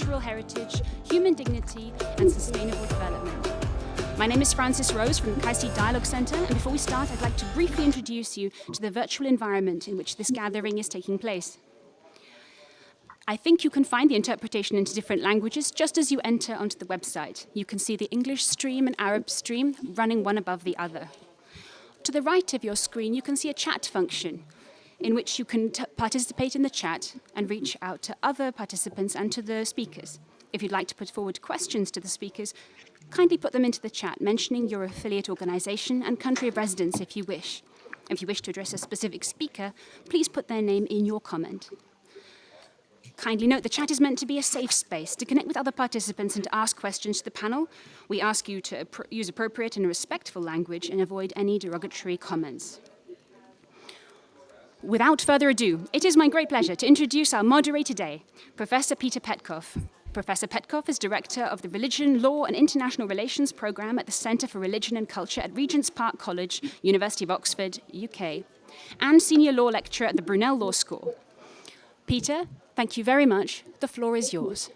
cultural heritage, human dignity, and sustainable development. My name is Frances Rose from the KAICIID Dialogue Centre, and before we start, I'd like to briefly introduce you to the virtual environment in which this gathering is taking place. I think you can find the interpretation into different languages just as you enter onto the website. You can see the English stream and Arab stream running one above the other. To the right of your screen, you can see a chat function in which you can participate in the chat and reach out to other participants and to the speakers. If you'd like to put forward questions to the speakers, kindly put them into the chat, mentioning your affiliate organization and country of residence if you wish. If you wish to address a specific speaker, please put their name in your comment. Kindly note the chat is meant to be a safe space to connect with other participants and to ask questions to the panel. We ask you to use appropriate and respectful language and avoid any derogatory comments. Without further ado, it is my great pleasure to introduce our moderator today, Professor Peter Petkov. Professor Petkov is Director of the Religion, Law and International Relations Programme at the Centre for Religion and Culture at Regent's Park College, University of Oxford, UK, and Senior Law Lecturer at the Brunel Law School. Peter, thank you very much. The floor is yours.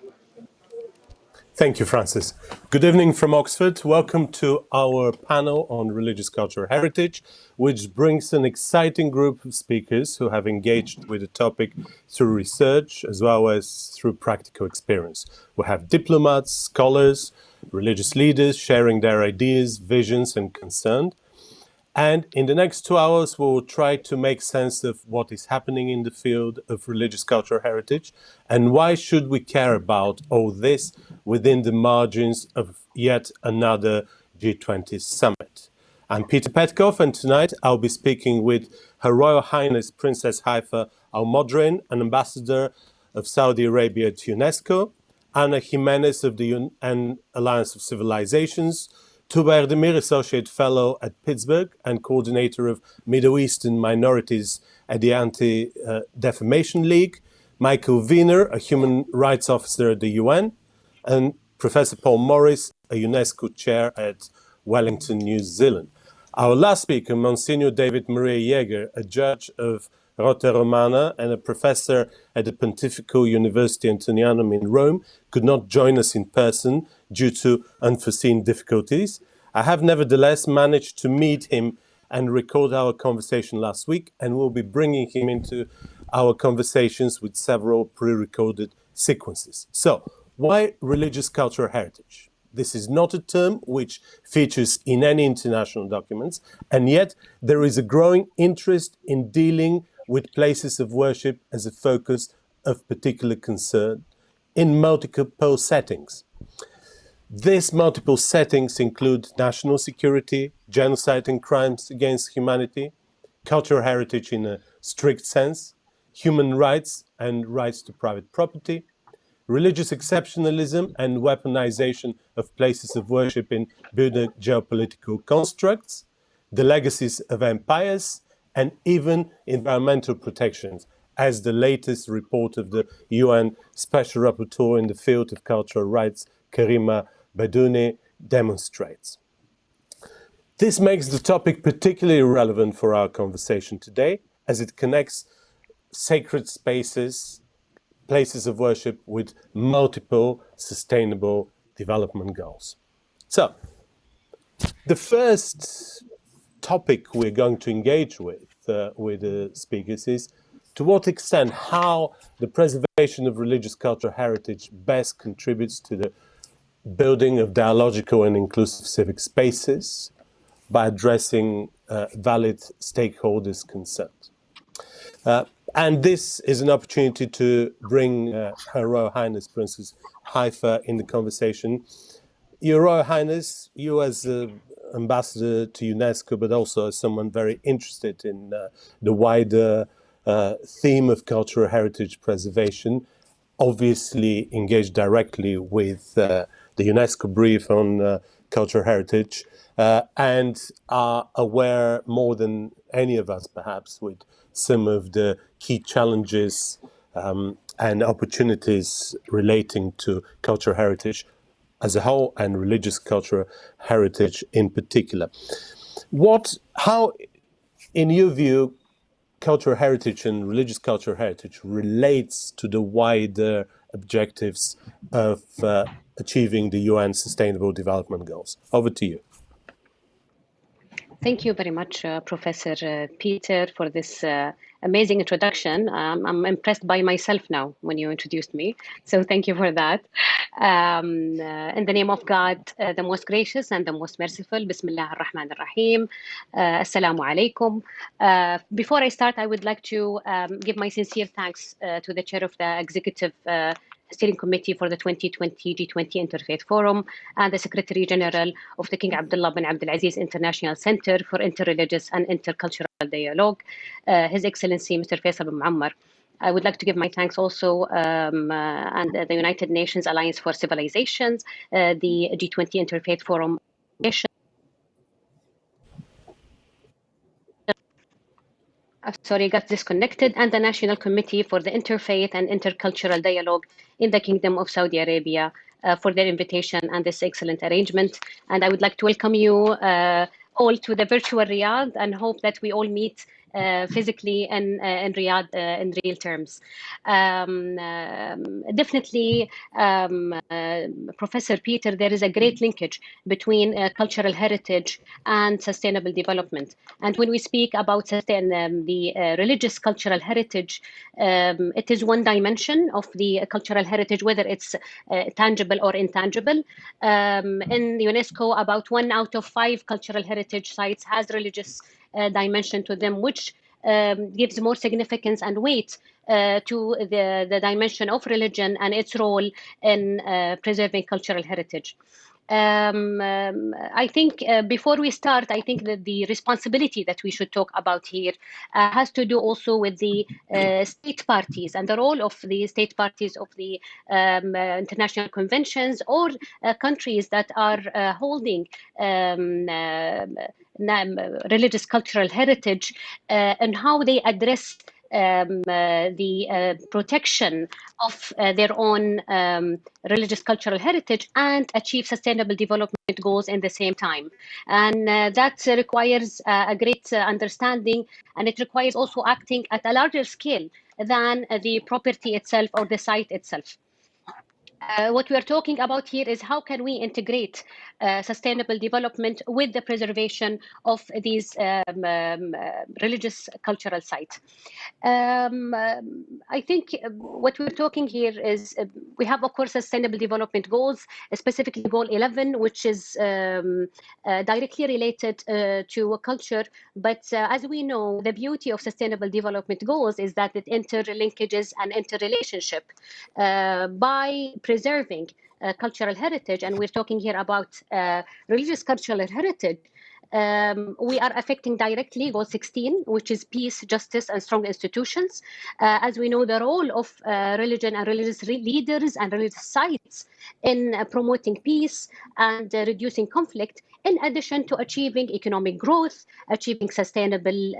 Thank you, Francis. Good evening from Oxford. Welcome to our panel on religious cultural heritage, which brings an exciting group of speakers who have engaged with the topic through research as well as through practical experience. We have diplomats, scholars, religious leaders sharing their ideas, visions, and concerns. And in the next 2 hours, we'll try to make sense of what is happening in the field of religious cultural heritage and why should we care about all this within the margins of yet another G20 summit. I'm Peter Petkov, and tonight I'll be speaking with Her Royal Highness Princess Haifa Al Modrin, an ambassador of Saudi Arabia to UNESCO, Ana Jimenez of the UN Alliance of Civilizations, Tuba Erdemir, Associate Fellow at Pittsburgh and Coordinator of Middle Eastern Minorities at the Anti-Defamation League, Michael Wiener, a Human Rights Officer at the UN, and Professor Paul Morris, a UNESCO Chair at Wellington, New Zealand. Our last speaker, Monsignor David Maria Jäger, a Judge of Rota Romana and a Professor at the Pontifical University Antonianum in Rome, could not join us in person due to unforeseen difficulties. I have nevertheless managed to meet him and record our conversation last week, and we'll be bringing him into our conversations with several pre-recorded sequences. So, why religious cultural heritage? This is not a term which features in any international documents, and yet there is a growing interest in dealing with places of worship as a focus of particular concern in multiple settings. These multiple settings include national security, genocide and crimes against humanity, cultural heritage in a strict sense, human rights and rights to private property, religious exceptionalism and weaponization of places of worship in broader geopolitical constructs, the legacies of empires, and even environmental protections, as the latest report of the UN Special Rapporteur in the field of cultural rights, Karima Badouni, demonstrates. This makes the topic particularly relevant for our conversation today, as it connects sacred spaces, places of worship, with multiple sustainable development goals. So, the first topic we're going to engage with the speakers is to what extent how the preservation of religious cultural heritage best contributes to the building of dialogical and inclusive civic spaces by addressing valid stakeholders' concerns. And this is an opportunity to bring Her Royal Highness Princess Haifa in the conversation. Your Royal Highness, you as ambassador to UNESCO, but also as someone very interested in the wider theme of cultural heritage preservation, obviously engaged directly with the UNESCO brief on cultural heritage and are aware more than any of us, perhaps, with some of the key challenges and opportunities relating to cultural heritage as a whole and religious cultural heritage in particular. How, in your view, cultural heritage and religious cultural heritage relates to the wider objectives of achieving the UN Sustainable Development Goals. Over to you. Thank you very much, Professor Peter, for this amazing introduction. I'm impressed by myself now when you introduced me, so thank you for that. In the name of God, the most gracious and the most merciful, Bismillah ar-Rahman ar-Rahim, Assalamu alaikum. Before I start, I would like to give my sincere thanks to the chair of the Executive Steering Committee for the 2020 G20 Interfaith Forum and the Secretary General of the King Abdullah bin Abdulaziz International Center for Interreligious and Intercultural Dialogue, His Excellency Mr. Faisal bin Muammar. I would like to give my thanks also and the United Nations Alliance for Civilizations, the G20 Interfaith Forum, got disconnected, and the National Committee for the Interfaith and Intercultural Dialogue in the Kingdom of Saudi Arabia for their invitation and this excellent arrangement. And I would like to welcome you all to the virtual Riyadh and hope that we all meet physically in Riyadh in real terms. Definitely, Professor Peter, there is a great linkage between cultural heritage and sustainable development. And when we speak about the religious cultural heritage, it is one dimension of the cultural heritage, whether it's tangible or intangible. In UNESCO, about 1 out of 5 cultural heritage sites has religious dimension to them, which gives more significance and weight to the dimension of religion and its role in preserving cultural heritage. I think before we start, I think that the responsibility that we should talk about here has to do also with the state parties and the role of the state parties of the international conventions or countries that are holding religious cultural heritage and how they address the protection of their own religious cultural heritage and achieve sustainable development goals in the same time. And that requires a great understanding, and it requires also acting at a larger scale than the property itself or the site itself. What we are talking about here is how can we integrate sustainable development with the preservation of these religious cultural sites. I think what we're talking here is we have, of course, sustainable development goals, specifically goal 11, which is directly related to culture. But as we know, the beauty of sustainable development goals is that it interlinkages and interrelationship by preserving cultural heritage, and we're talking here about religious cultural heritage. We are affecting directly goal 16, which is peace, justice, and strong institutions. As we know, the role of religion and religious leaders and religious sites in promoting peace and reducing conflict, in addition to achieving economic growth, achieving sustainable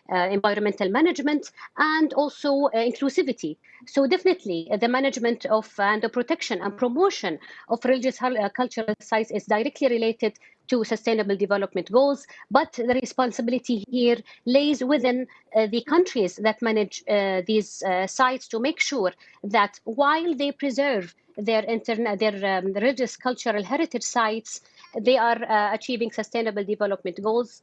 environmental management, and also inclusivity. So definitely the management of and the protection and promotion of religious cultural sites is directly related to sustainable development goals, but the responsibility here lays within the countries that manage these sites to make sure that while they preserve their religious cultural heritage sites, they are achieving sustainable development goals.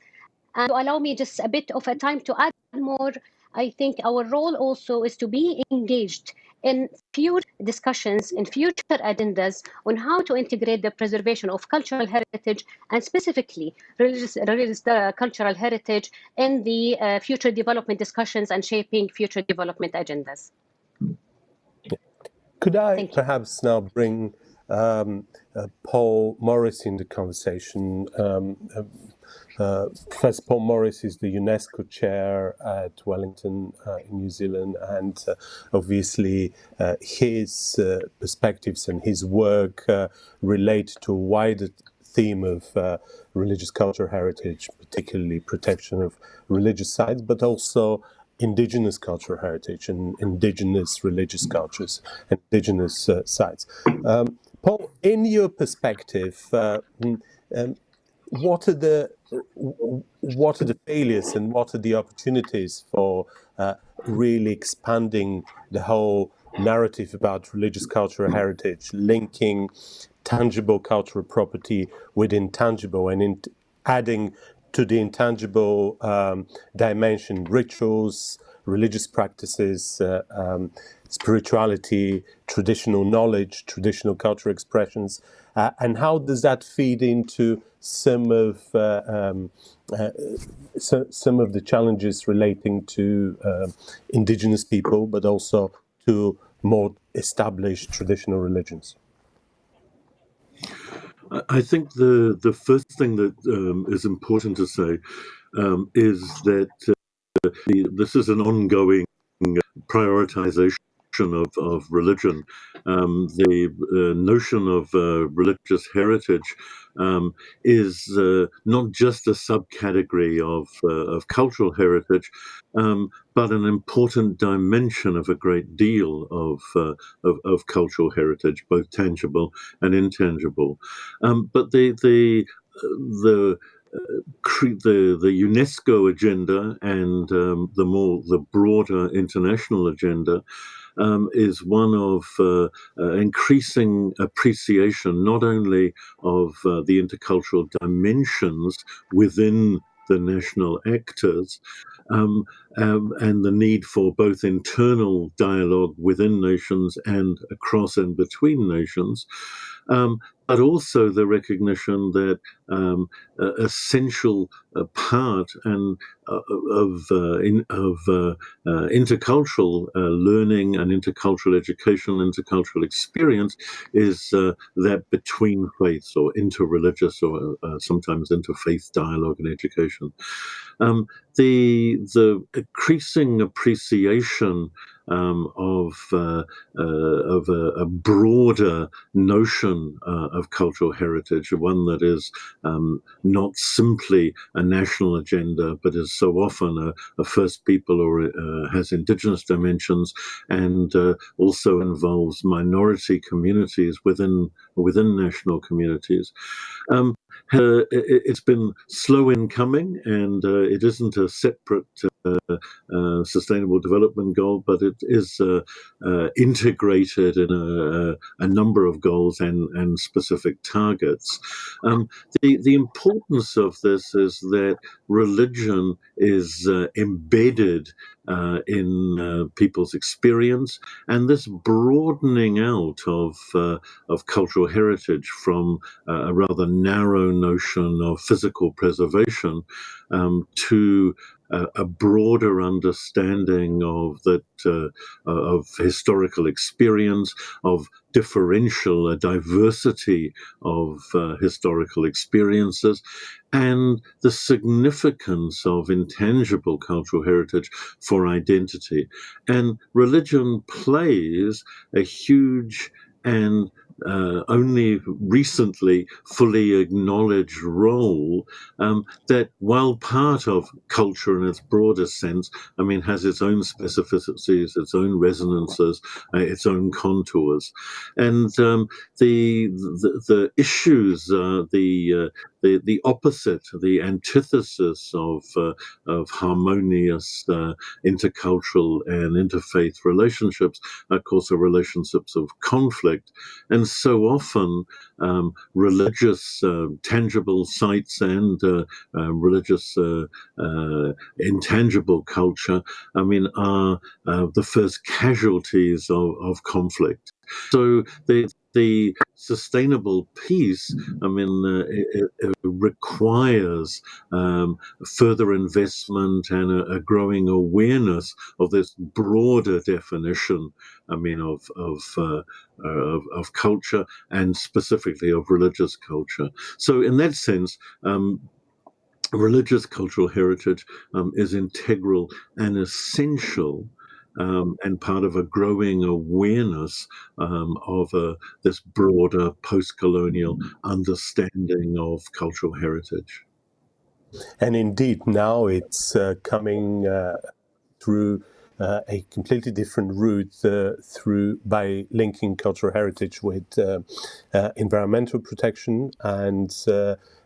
And allow me just a bit of a time to add more. I think our role also is to be engaged in future discussions, in future agendas on how to integrate the preservation of cultural heritage and specifically religious cultural heritage in the future development discussions and shaping future development agendas. Could I perhaps now bring Paul Morris in the conversation? Professor Paul Morris is the UNESCO chair at Wellington in New Zealand, and obviously his perspectives and his work relate to a wider theme of religious cultural heritage, particularly protection of religious sites, but also indigenous cultural heritage and indigenous religious cultures, indigenous sites. Paul, in your perspective, what are the failures and what are the opportunities for really expanding the whole narrative about religious cultural heritage, linking tangible cultural property with intangible, and adding to the intangible dimension rituals, religious practices, spirituality, traditional knowledge, traditional cultural expressions, and how does that feed into some of the challenges relating to indigenous people, but also to more established traditional religions? I think the first thing that is important to say is that this is an ongoing prioritization of religion. The notion of religious heritage is not just a subcategory of cultural heritage, but an important dimension of a great deal of cultural heritage, both tangible and intangible. But the UNESCO agenda and the broader international agenda is one of increasing appreciation not only of the intercultural dimensions within the national actors, and the need for both internal dialogue within nations and across and between nations, but also the recognition that essential part and of intercultural learning and intercultural education, intercultural experience is that between faiths, or interreligious, or sometimes interfaith dialogue and education. The increasing appreciation of a broader notion of cultural heritage, one that is not simply a national agenda, but is so often a First People or has indigenous dimensions, and also involves minority communities within national communities. It's been slow in coming, and it isn't a separate sustainable development goal, but it is integrated in a number of goals and specific targets. The importance of this is that religion is embedded in people's experience, and this broadening out of cultural heritage from a rather narrow notion of physical preservation to a broader understanding of that of historical experience, of differential, a diversity of historical experiences, and the significance of intangible cultural heritage for identity. And religion plays a huge and only recently fully acknowledged role that, while part of culture in its broadest sense, I mean, has its own specificities, its own resonances, its own contours. And the issues, the opposite, the antithesis of harmonious intercultural and interfaith relationships, of course, are relationships of conflict. And so often, religious tangible sites and religious intangible culture, I mean, are the first casualties of conflict. So the sustainable peace, I mean, it requires further investment and a growing awareness of this broader definition, I mean, of culture, and specifically of religious culture. So in that sense, religious cultural heritage is integral and essential, and part of a growing awareness of this broader post-colonial understanding of cultural heritage. And indeed, now it's coming through a completely different route by linking cultural heritage with environmental protection and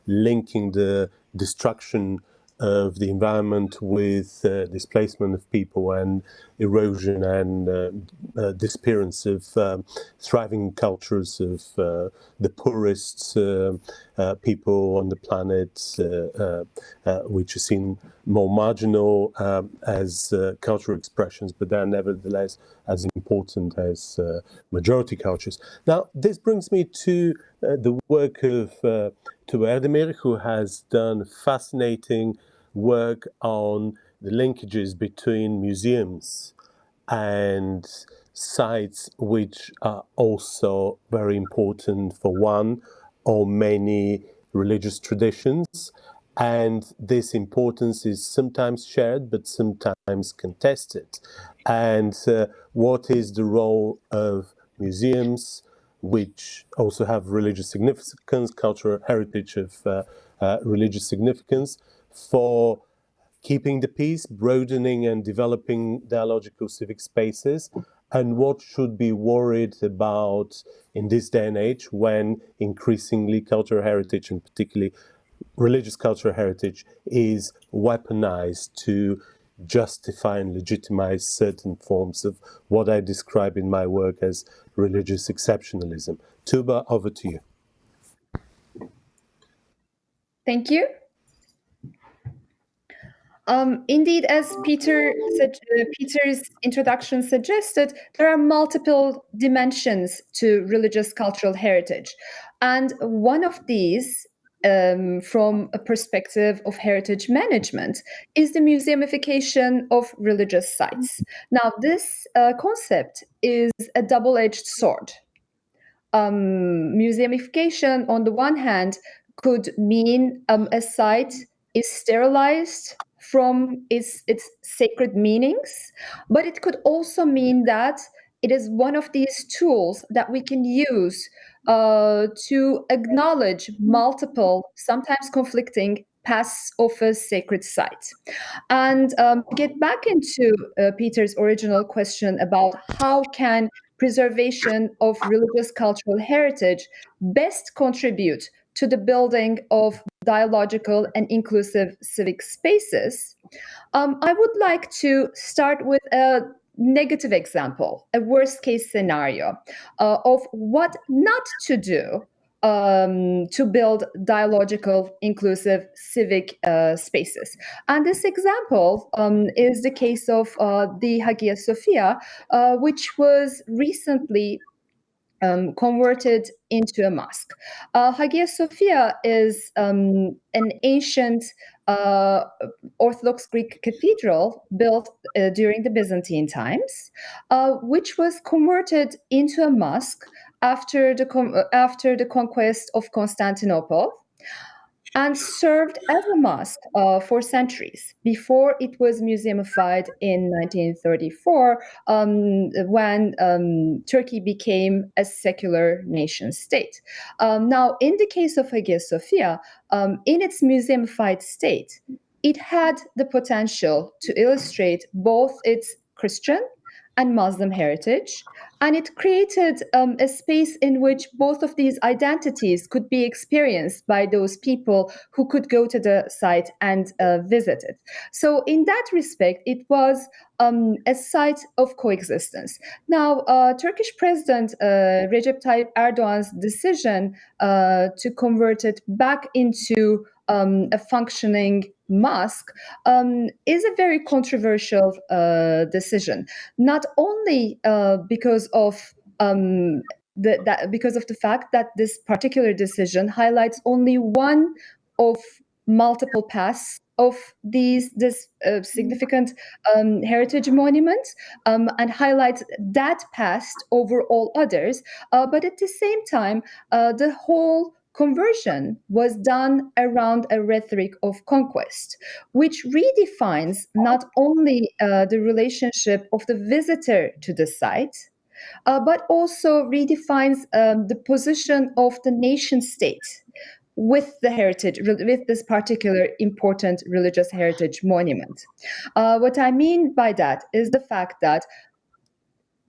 linking the destruction of the environment with displacement of people and erosion and disappearance of thriving cultures of the poorest people on the planet, which are seen more marginal as cultural expressions, but they're nevertheless as important as majority cultures. Now, this brings me to the work of Erdemir, who has done fascinating work on the linkages between museums and sites which are also very important for one or many religious traditions. And this importance is sometimes shared, but sometimes contested. And what is the role of museums, which also have religious significance, cultural heritage of religious significance, for keeping the peace, broadening and developing dialogical civic spaces, and what should be worried about in this day and age when increasingly cultural heritage, and particularly religious cultural heritage, is weaponized to justify and legitimize certain forms of what I describe in my work as religious exceptionalism. Tuba, over to you. Thank you. Indeed, as Peter's introduction suggested, there are multiple dimensions to religious cultural heritage. And one of these, from a perspective of heritage management, is the museumification of religious sites. Now, this concept is a double-edged sword. Museumification, on the one hand, could mean a site is sterilized from its sacred meanings, but it could also mean that it is one of these tools that we can use to acknowledge multiple, sometimes conflicting pasts of a sacred site. And get back into Peter's original question about how can preservation of religious cultural heritage best contribute to the building of dialogical and inclusive civic spaces, I would like to start with a negative example, a worst case scenario of what not to do to build dialogical, inclusive civic spaces. And this example is the case of the Hagia Sophia, which was recently converted into a mosque. Hagia Sophia is an ancient Orthodox Greek cathedral built during the Byzantine times, which was converted into a mosque after the conquest of Constantinople, and served as a mosque for centuries before it was museumified in 1934, when Turkey became a secular nation state. Now, in the case of Hagia Sophia, in its museumified state, it had the potential to illustrate both its Christian and Muslim heritage, and it created a space in which both of these identities could be experienced by those people who could go to the site and visit it. So in that respect, it was a site of coexistence. Now, Turkish President Recep Tayyip Erdogan's decision to convert it back into a functioning mosque is a very controversial decision, not only because of the fact that this particular decision highlights only one of multiple paths of this significant heritage monument, and highlights that past over all others, but at the same time, the whole conversion was done around a rhetoric of conquest, which redefines not only the relationship of the visitor to the site, but also redefines the position of the nation state with the heritage, with this particular important religious heritage monument. What I mean by that is the fact that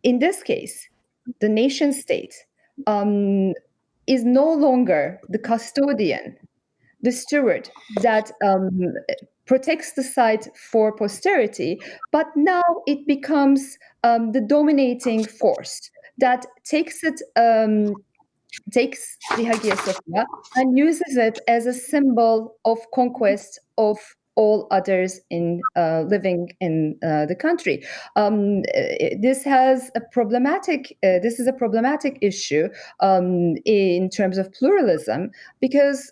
in this case, the nation state is no longer the custodian, the steward that protects the site for posterity, but now it becomes the dominating force that takes the Hagia Sophia and uses it as a symbol of conquest of all others in living in the country. This is a problematic issue in terms of pluralism, because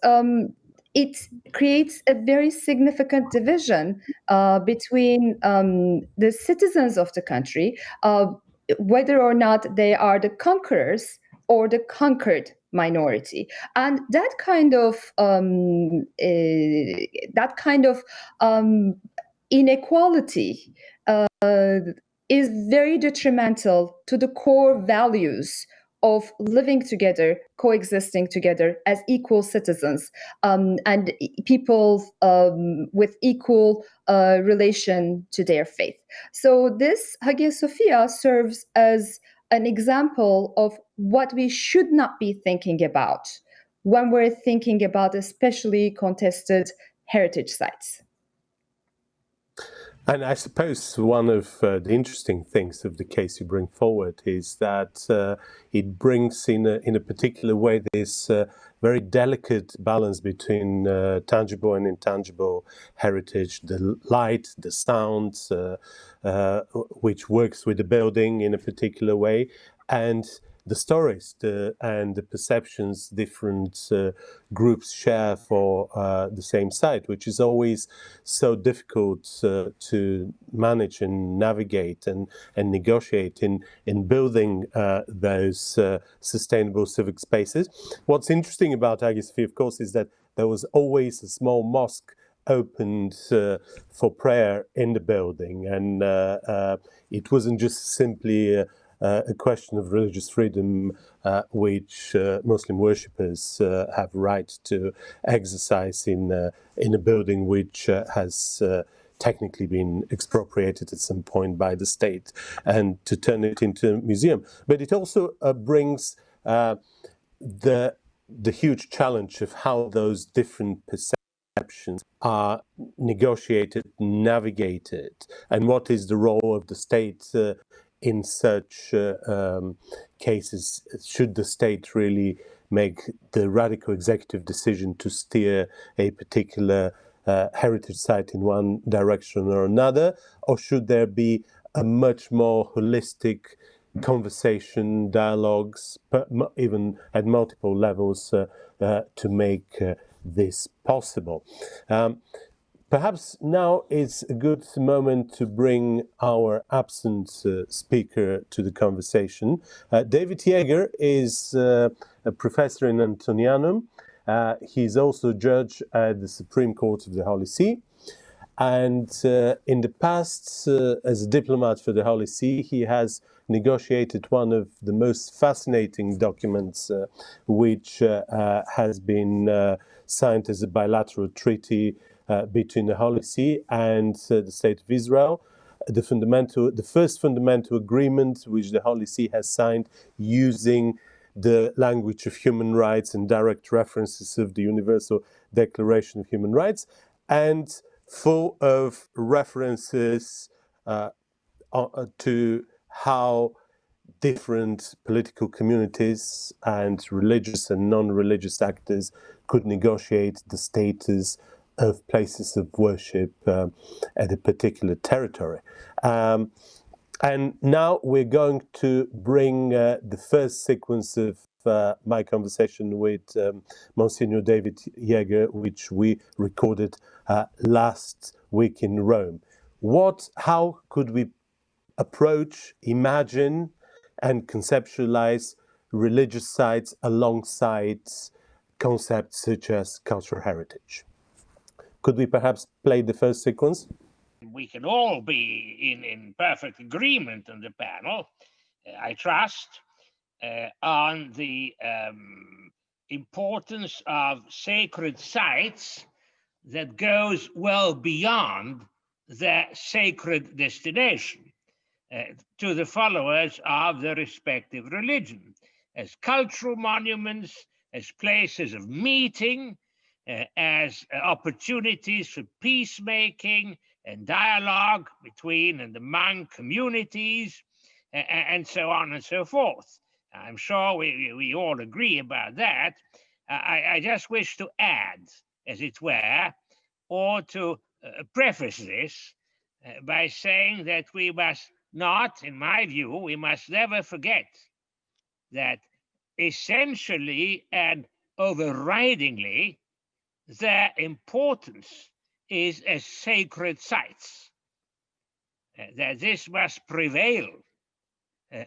it creates a very significant division between the citizens of the country, whether or not they are the conquerors or the conquered minority. And that kind of inequality is very detrimental to the core values of living together, coexisting together as equal citizens, and people with equal relation to their faith. So this Hagia Sophia serves as an example of what we should not be thinking about when we're thinking about especially contested heritage sites. And I suppose one of the interesting things of the case you bring forward is that it brings in a particular way this very delicate balance between tangible and intangible heritage, the light, the sound, which works with the building in a particular way, and the stories and the perceptions different groups share for the same site, which is always so difficult to manage and navigate and negotiate in building those sustainable civic spaces. What's interesting about Hagia Sophia, of course, is that there was always a small mosque opened for prayer in the building, and it wasn't just simply a question of religious freedom, which Muslim worshippers have right to exercise in a building which has technically been expropriated at some point by the state, and to turn it into a museum. But it also brings the huge challenge of how those different perceptions are negotiated, navigated, and what is the role of the state in such cases. Should the state really make the radical executive decision to steer a particular heritage site in one direction or another, or should there be a much more holistic conversation, dialogues, even at multiple levels, to make this possible? Perhaps now is a good moment to bring our absent speaker to the conversation. David Jaeger is a professor in Antonianum. He's also judge at the Supreme Court of the Holy See. And in the past, as a diplomat for the Holy See, he has negotiated one of the most fascinating documents, which has been signed as a bilateral treaty between the Holy See and the State of Israel, the first fundamental agreement which the Holy See has signed using the language of human rights and direct references of the Universal Declaration of Human Rights, and full of references to how different political communities and religious and non-religious actors could negotiate the status of places of worship at a particular territory. And now we're going to bring the first sequence of my conversation with Monsignor David Jaeger, which we recorded last week in Rome. How could we approach, imagine, and conceptualize religious sites alongside concepts such as cultural heritage? Could we perhaps play the first sequence? We can all be in perfect agreement on the panel, I trust, on the importance of sacred sites that goes well beyond their sacred destination to the followers of the respective religion, as cultural monuments, as places of meeting, as opportunities for peacemaking and dialogue between and among communities, and so on and so forth. I'm sure we all agree about that. I just wish to add, as it were, or to preface this by saying that we must not, in my view, we must never forget that essentially and overridingly, their importance is as sacred sites, that this must prevail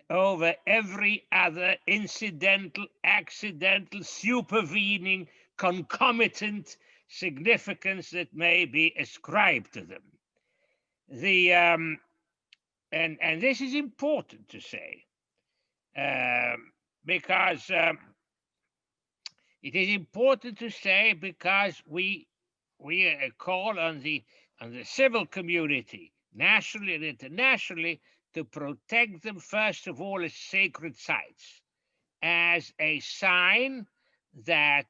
over every other incidental, accidental, supervening, concomitant significance that may be ascribed to them. And this is important to say, because it is important to say because we call on the civil community, nationally and internationally, to protect them first of all as sacred sites, as a sign that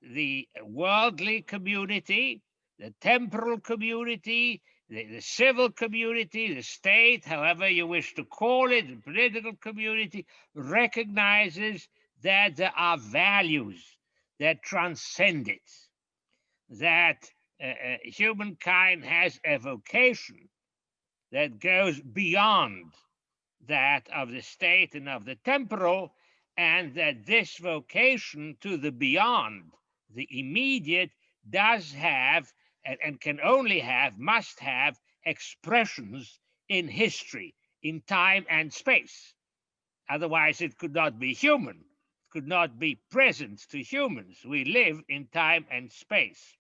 the worldly community, the temporal community, the civil community, the state, however you wish to call it, the political community, recognizes that there are values that transcend it, that humankind has a vocation that goes beyond that of the state and of the temporal, and that this vocation to the beyond, the immediate, does have and can only have, must have expressions in history, in time and space. Otherwise, it could not be human, it could not be present to humans. We live in time and space.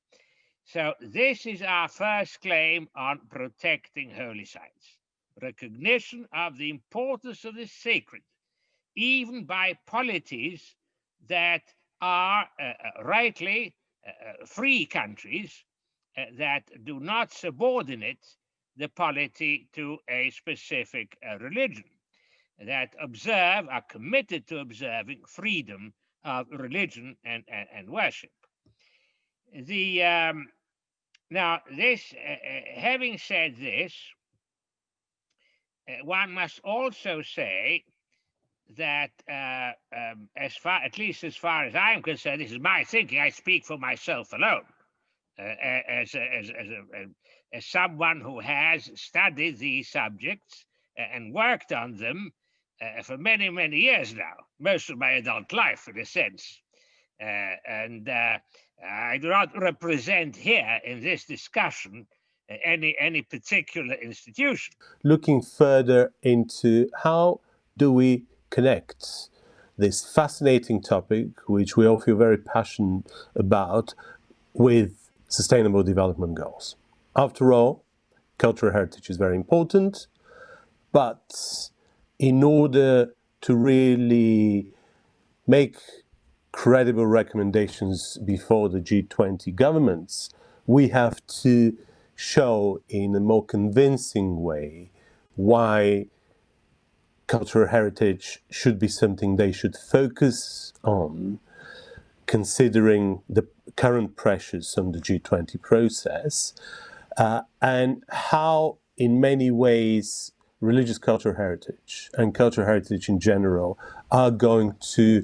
So this is our first claim on protecting holy sites. Recognition of the importance of the sacred, even by polities that are rightly free countries that do not subordinate the polity to a specific religion, that observe, are committed to observing freedom of religion and worship. Now, this, having said this, one must also say that, at least as far as I'm concerned, this is my thinking. I speak for myself alone, as someone who has studied these subjects and worked on them for many, many years now, most of my adult life, in a sense. And I do not represent here in this discussion any particular institution. Looking further into how do we connect this fascinating topic, which we all feel very passionate about, with sustainable development goals. After all, cultural heritage is very important, but in order to really make credible recommendations before the G20 governments, we have to show in a more convincing way why cultural heritage should be something they should focus on, considering the current pressures on the G20 process, and how in many ways religious cultural heritage and cultural heritage in general are going to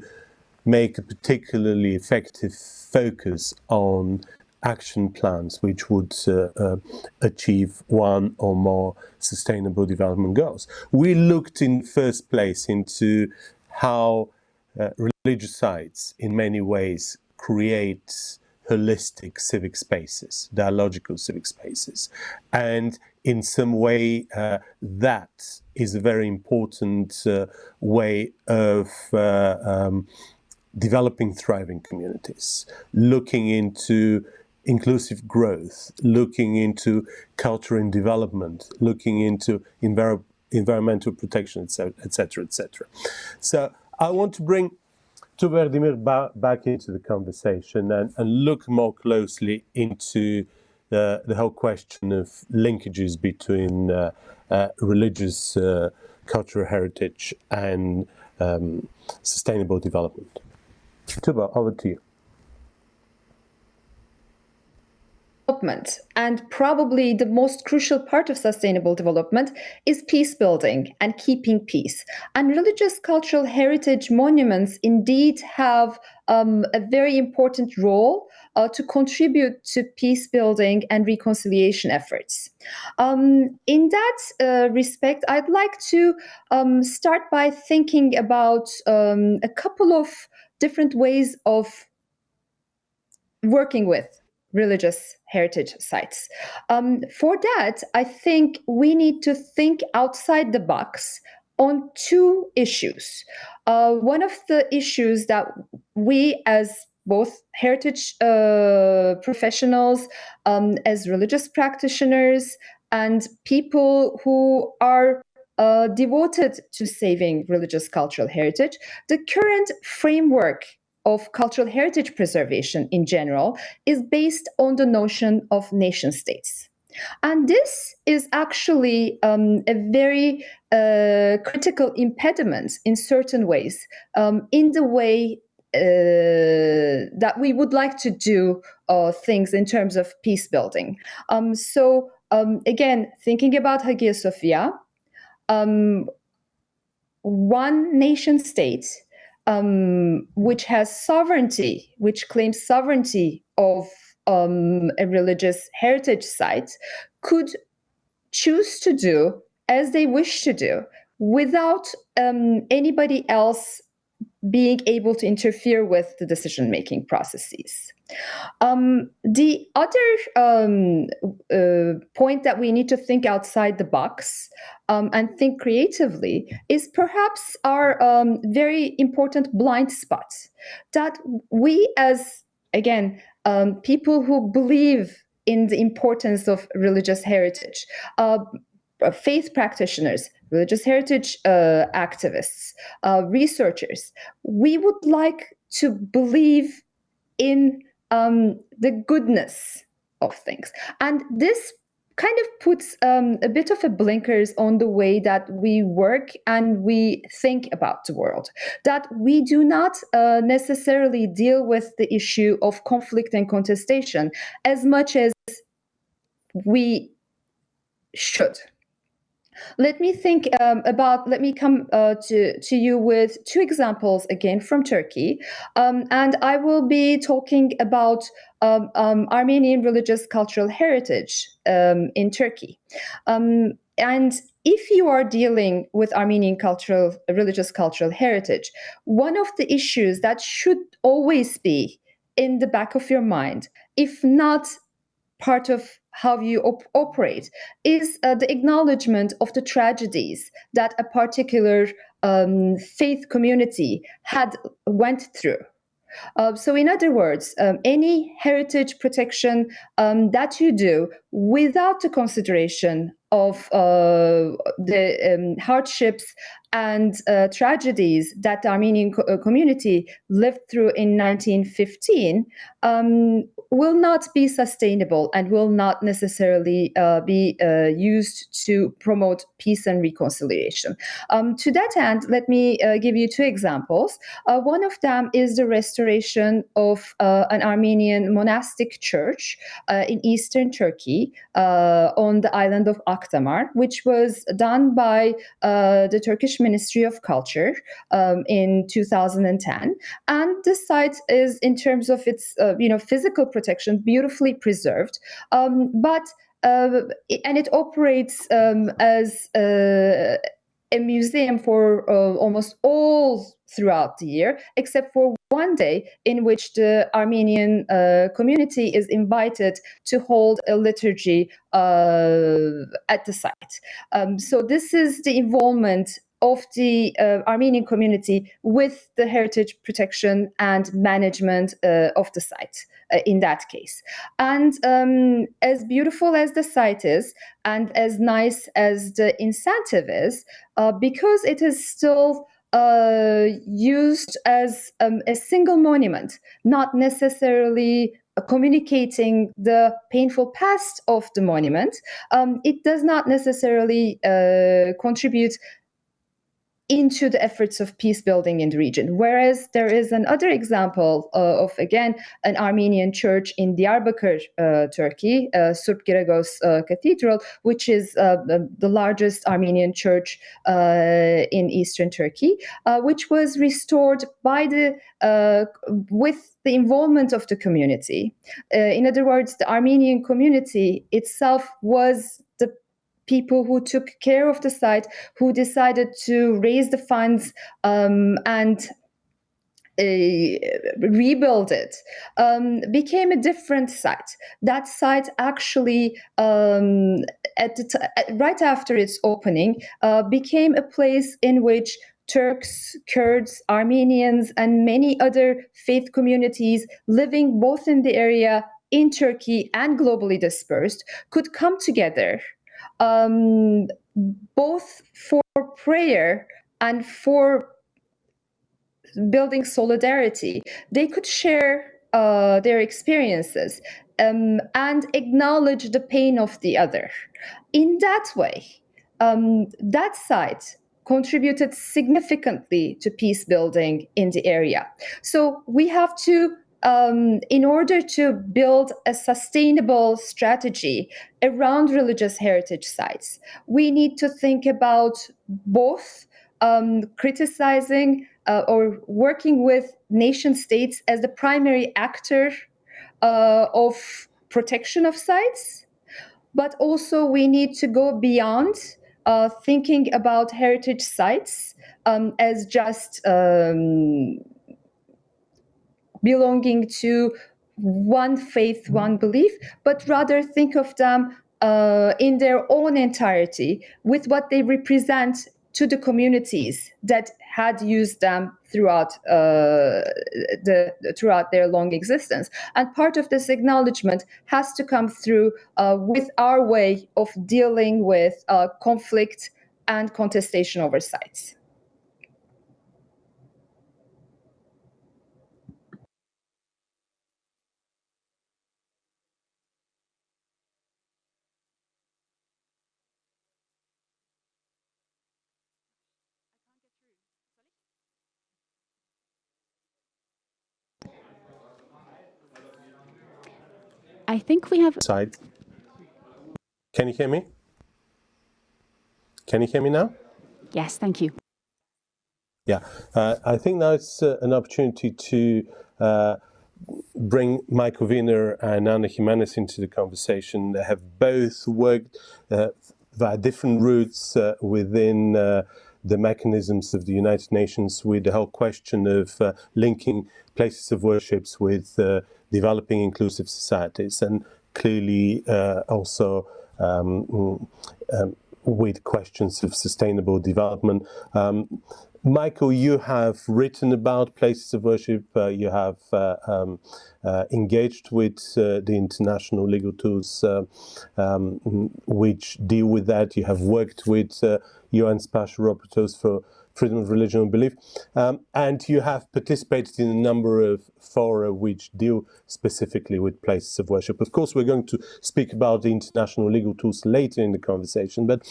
make a particularly effective focus on action plans which would achieve one or more sustainable development goals. We looked in the first place into how religious sites in many ways create holistic civic spaces, dialogical civic spaces. And in some way, that is a very important way of developing thriving communities, looking into inclusive growth, looking into culture and development, looking into environmental protection, etc., etc. So I want to bring Vladimir back into the conversation and look more closely into the whole question of linkages between religious cultural heritage and sustainable development. Tuba, over to you. development, and probably the most crucial part of sustainable development, is peace building and keeping peace. And religious cultural heritage monuments indeed have a very important role to contribute to peace building and reconciliation efforts. In that respect, I'd like to start by thinking about a couple of different ways of working with religious heritage sites. For that, I think we need to think outside the box on two issues. One of the issues that we as both heritage professionals, as religious practitioners, and people who are devoted to saving religious cultural heritage, the current framework of cultural heritage preservation in general is based on the notion of nation states. And this is actually a very critical impediment in certain ways, in the way that we would like to do things in terms of peace building. So again, thinking about Hagia Sophia, one nation state which has sovereignty, which claims sovereignty of a religious heritage site, could choose to do as they wish to do without anybody else being able to interfere with the decision-making processes. The other point that we need to think outside the box and think creatively is perhaps our very important blind spot that we as, again, people who believe in the importance of religious heritage, faith practitioners, religious heritage activists, researchers, we would like to believe in the goodness of things. And this kind of puts a bit of a blinkers on the way that we work and we think about the world, that we do not necessarily deal with the issue of conflict and contestation as much as we should. Let me come to you with two examples again from Turkey. And I will be talking about Armenian religious cultural heritage in Turkey. And if you are dealing with Armenian religious cultural heritage, one of the issues that should always be in the back of your mind, if not part of how you operate, is the acknowledgement of the tragedies that a particular faith community had went through. So in other words, any heritage protection that you do without the consideration of the hardships and tragedies that the Armenian community lived through in 1915 will not be sustainable and will not necessarily be used to promote peace and reconciliation. To that end, let me give you two examples. One of them is the restoration of an Armenian monastic church in eastern Turkey on the island of Akdamar, which was done by the Turkish Ministry of Culture in 2010. And the site is, in terms of its physical protection, beautifully preserved, and it operates as a museum for almost all throughout the year, except for one day in which the Armenian community is invited to hold a liturgy at the site. So this is the involvement of the Armenian community with the heritage protection and management of the site in that case. And as beautiful as the site is, and as nice as the incentive is, because it is still used as a single monument, not necessarily communicating the painful past of the monument, it does not necessarily contribute into the efforts of peace building in the region. Whereas there is another example of, again, an Armenian church in Diyarbakir, Turkey, Surp Giragos Cathedral, which is the largest Armenian church in eastern Turkey, which was restored by with the involvement of the community. In other words, the Armenian community itself was the people who took care of the site, who decided to raise the funds and rebuild it, became a different site. That site actually, right after its opening, became a place in which Turks, Kurds, Armenians, and many other faith communities living both in the area, in Turkey, and globally dispersed could come together, both for prayer and for building solidarity. They could share their experiences and acknowledge the pain of the other. In that way, that site contributed significantly to peace building in the area. So we have to, in order to build a sustainable strategy around religious heritage sites, we need to think about both criticizing or working with nation states as the primary actor of protection of sites, but also we need to go beyond thinking about heritage sites as just belonging to one faith, one belief, but rather think of them in their own entirety with what they represent to the communities that had used them throughout throughout their long existence. And part of this acknowledgement has to come through with our way of dealing with conflict and contestation over sites. I think we have... Side. Can you hear me? Can you hear me now? Yes, thank you. Yeah, I think now it's an opportunity to bring Michael Wiener and Anna Jimenez into the conversation. They have both worked via different routes within the mechanisms of the United Nations with the whole question of linking places of worships with developing inclusive societies, and clearly also with questions of sustainable development. Michael, you have written about places of worship. You have engaged with the international legal tools which deal with that. You have worked with UN Special Rapporteurs for freedom of religion and belief, and you have participated in a number of fora which deal specifically with places of worship. Of course, we're going to speak about the international legal tools later in the conversation, but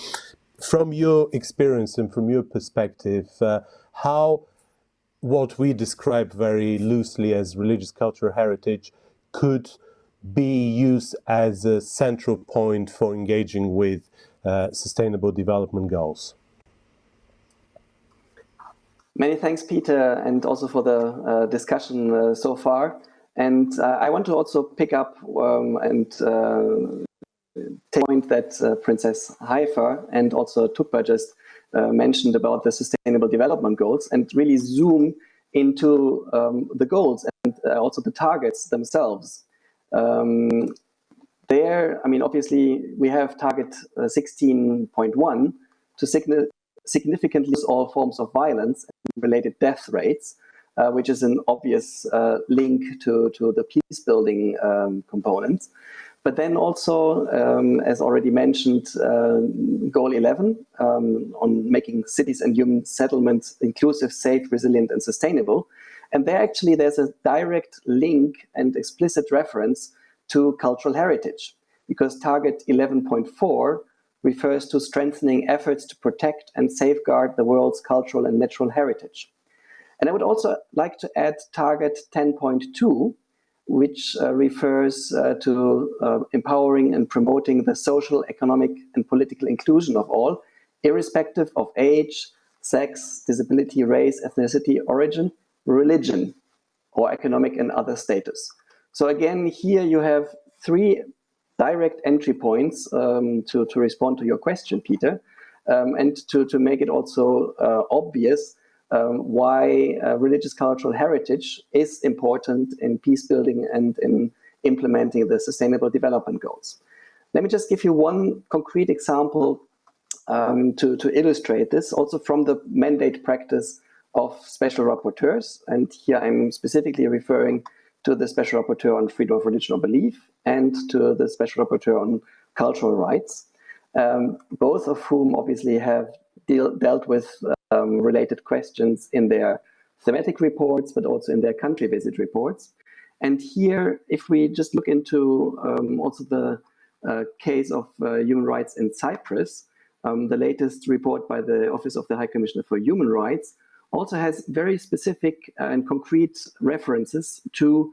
from your experience and from your perspective, how what we describe very loosely as religious cultural heritage could be used as a central point for engaging with sustainable development goals? Many thanks, Peter, and also for the discussion so far. And I want to also pick up and take a point that Princess Haifa and also Tukba just mentioned about the Sustainable Development Goals, and really zoom into the goals and also the targets themselves. There, I mean, obviously, we have target 16.1 to significantly reduce all forms of violence and related death rates, which is an obvious link to the peace building components. But then also, as already mentioned, Goal 11 on making cities and human settlements inclusive, safe, resilient, and sustainable. And there actually there's a direct link and explicit reference to cultural heritage, because target 11.4 refers to strengthening efforts to protect and safeguard the world's cultural and natural heritage. And I would also like to add target 10.2, which refers to empowering and promoting the social, economic, and political inclusion of all, irrespective of age, sex, disability, race, ethnicity, origin, religion, or economic and other status. So again, here you have three direct entry points to respond to your question, Peter, and to make it also obvious why religious cultural heritage is important in peace building and in implementing the Sustainable Development Goals. Let me just give you one concrete example to illustrate this, also from the mandate practice of special rapporteurs. And here I'm specifically referring to the Special Rapporteur on Freedom of Religion or Belief and to the Special Rapporteur on Cultural Rights, both of whom obviously have dealt with related questions in their thematic reports, but also in their country visit reports. And here, if we just look into also the case of human rights in Cyprus, the latest report by the Office of the High Commissioner for Human Rights also has very specific and concrete references to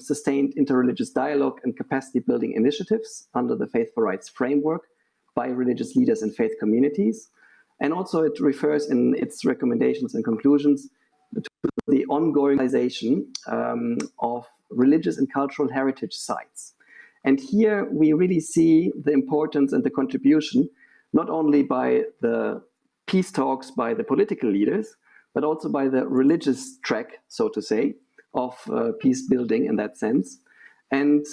sustained interreligious dialogue and capacity building initiatives under the Faith for Rights framework by religious leaders and faith communities. And also it refers in its recommendations and conclusions to the ongoing realization of religious and cultural heritage sites. And here we really see the importance and the contribution, not only by the peace talks by the political leaders, but also by the religious track, so to say, of peace building in that sense. And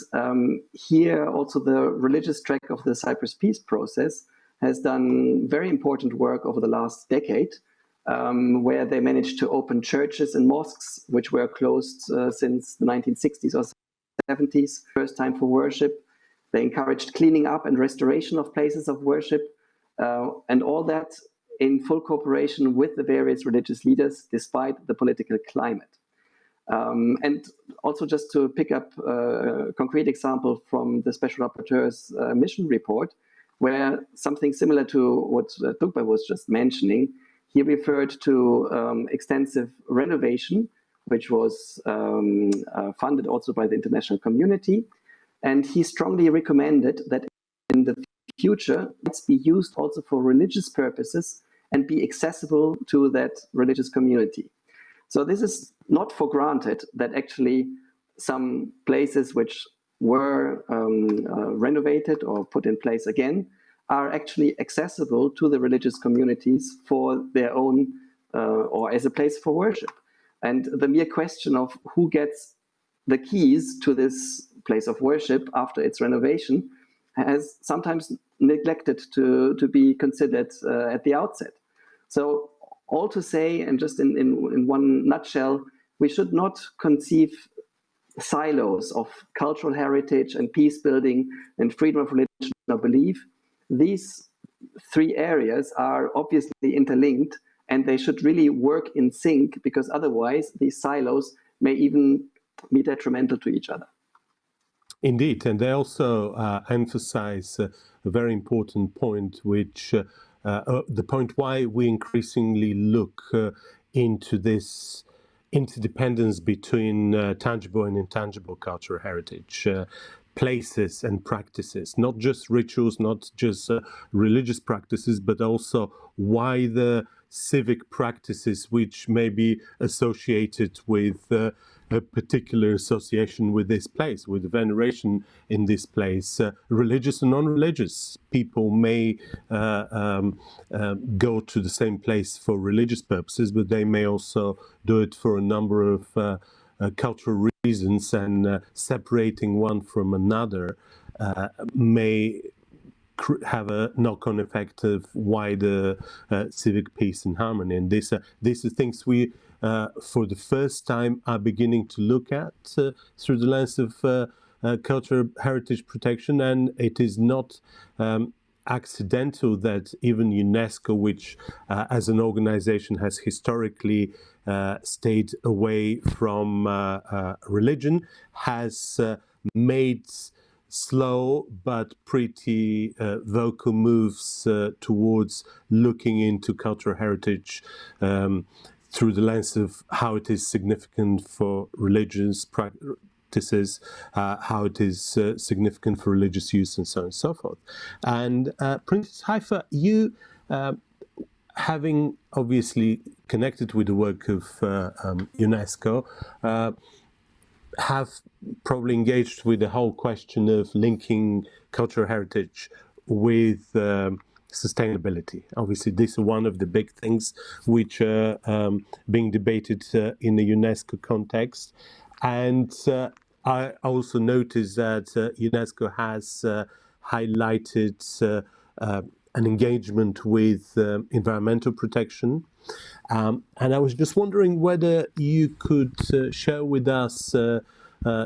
here also the religious track of the Cyprus peace process has done very important work over the last decade, where they managed to open churches and mosques, which were closed since the 1960s or 70s, first time for worship. They encouraged cleaning up and restoration of places of worship, and all that in full cooperation with the various religious leaders, despite the political climate. And also just to pick up a concrete example from the Special Rapporteur's mission report, where something similar to what Tugba was just mentioning, he referred to extensive renovation, which was funded also by the international community. And he strongly recommended that in the future, it's be used also for religious purposes and be accessible to that religious community. So this is not for granted that actually some places which were renovated or put in place again are actually accessible to the religious communities for their own or as a place for worship. And the mere question of who gets the keys to this place of worship after its renovation has sometimes neglected to be considered at the outset. So all to say, and just in one nutshell, we should not conceive silos of cultural heritage and peace building and freedom of religion or belief. These three areas are obviously interlinked, and they should really work in sync, because otherwise these silos may even be detrimental to each other. Indeed, and they also emphasize a very important point, which the point why we increasingly look into this interdependence between tangible and intangible cultural heritage, places and practices, not just rituals, not just religious practices, but also wider civic practices which may be associated with a particular association with this place, with veneration in this place. Religious and non-religious people may go to the same place for religious purposes, but they may also do it for a number of cultural reasons, and separating one from another may have a knock-on effect of wider civic peace and harmony. And these are things we, for the first time, are beginning to look at through the lens of cultural heritage protection. And it is not accidental that even UNESCO, which as an organization has historically stayed away from religion, has made slow but pretty vocal moves towards looking into cultural heritage through the lens of how it is significant for religious practices, how it is significant for religious use, and so on and so forth. And Princess Haifa, you, having obviously connected with the work of UNESCO, have probably engaged with the whole question of linking cultural heritage with sustainability. Obviously, this is one of the big things which are being debated in the UNESCO context. And I also noticed that UNESCO has highlighted an engagement with environmental protection. And I was just wondering whether you could share with us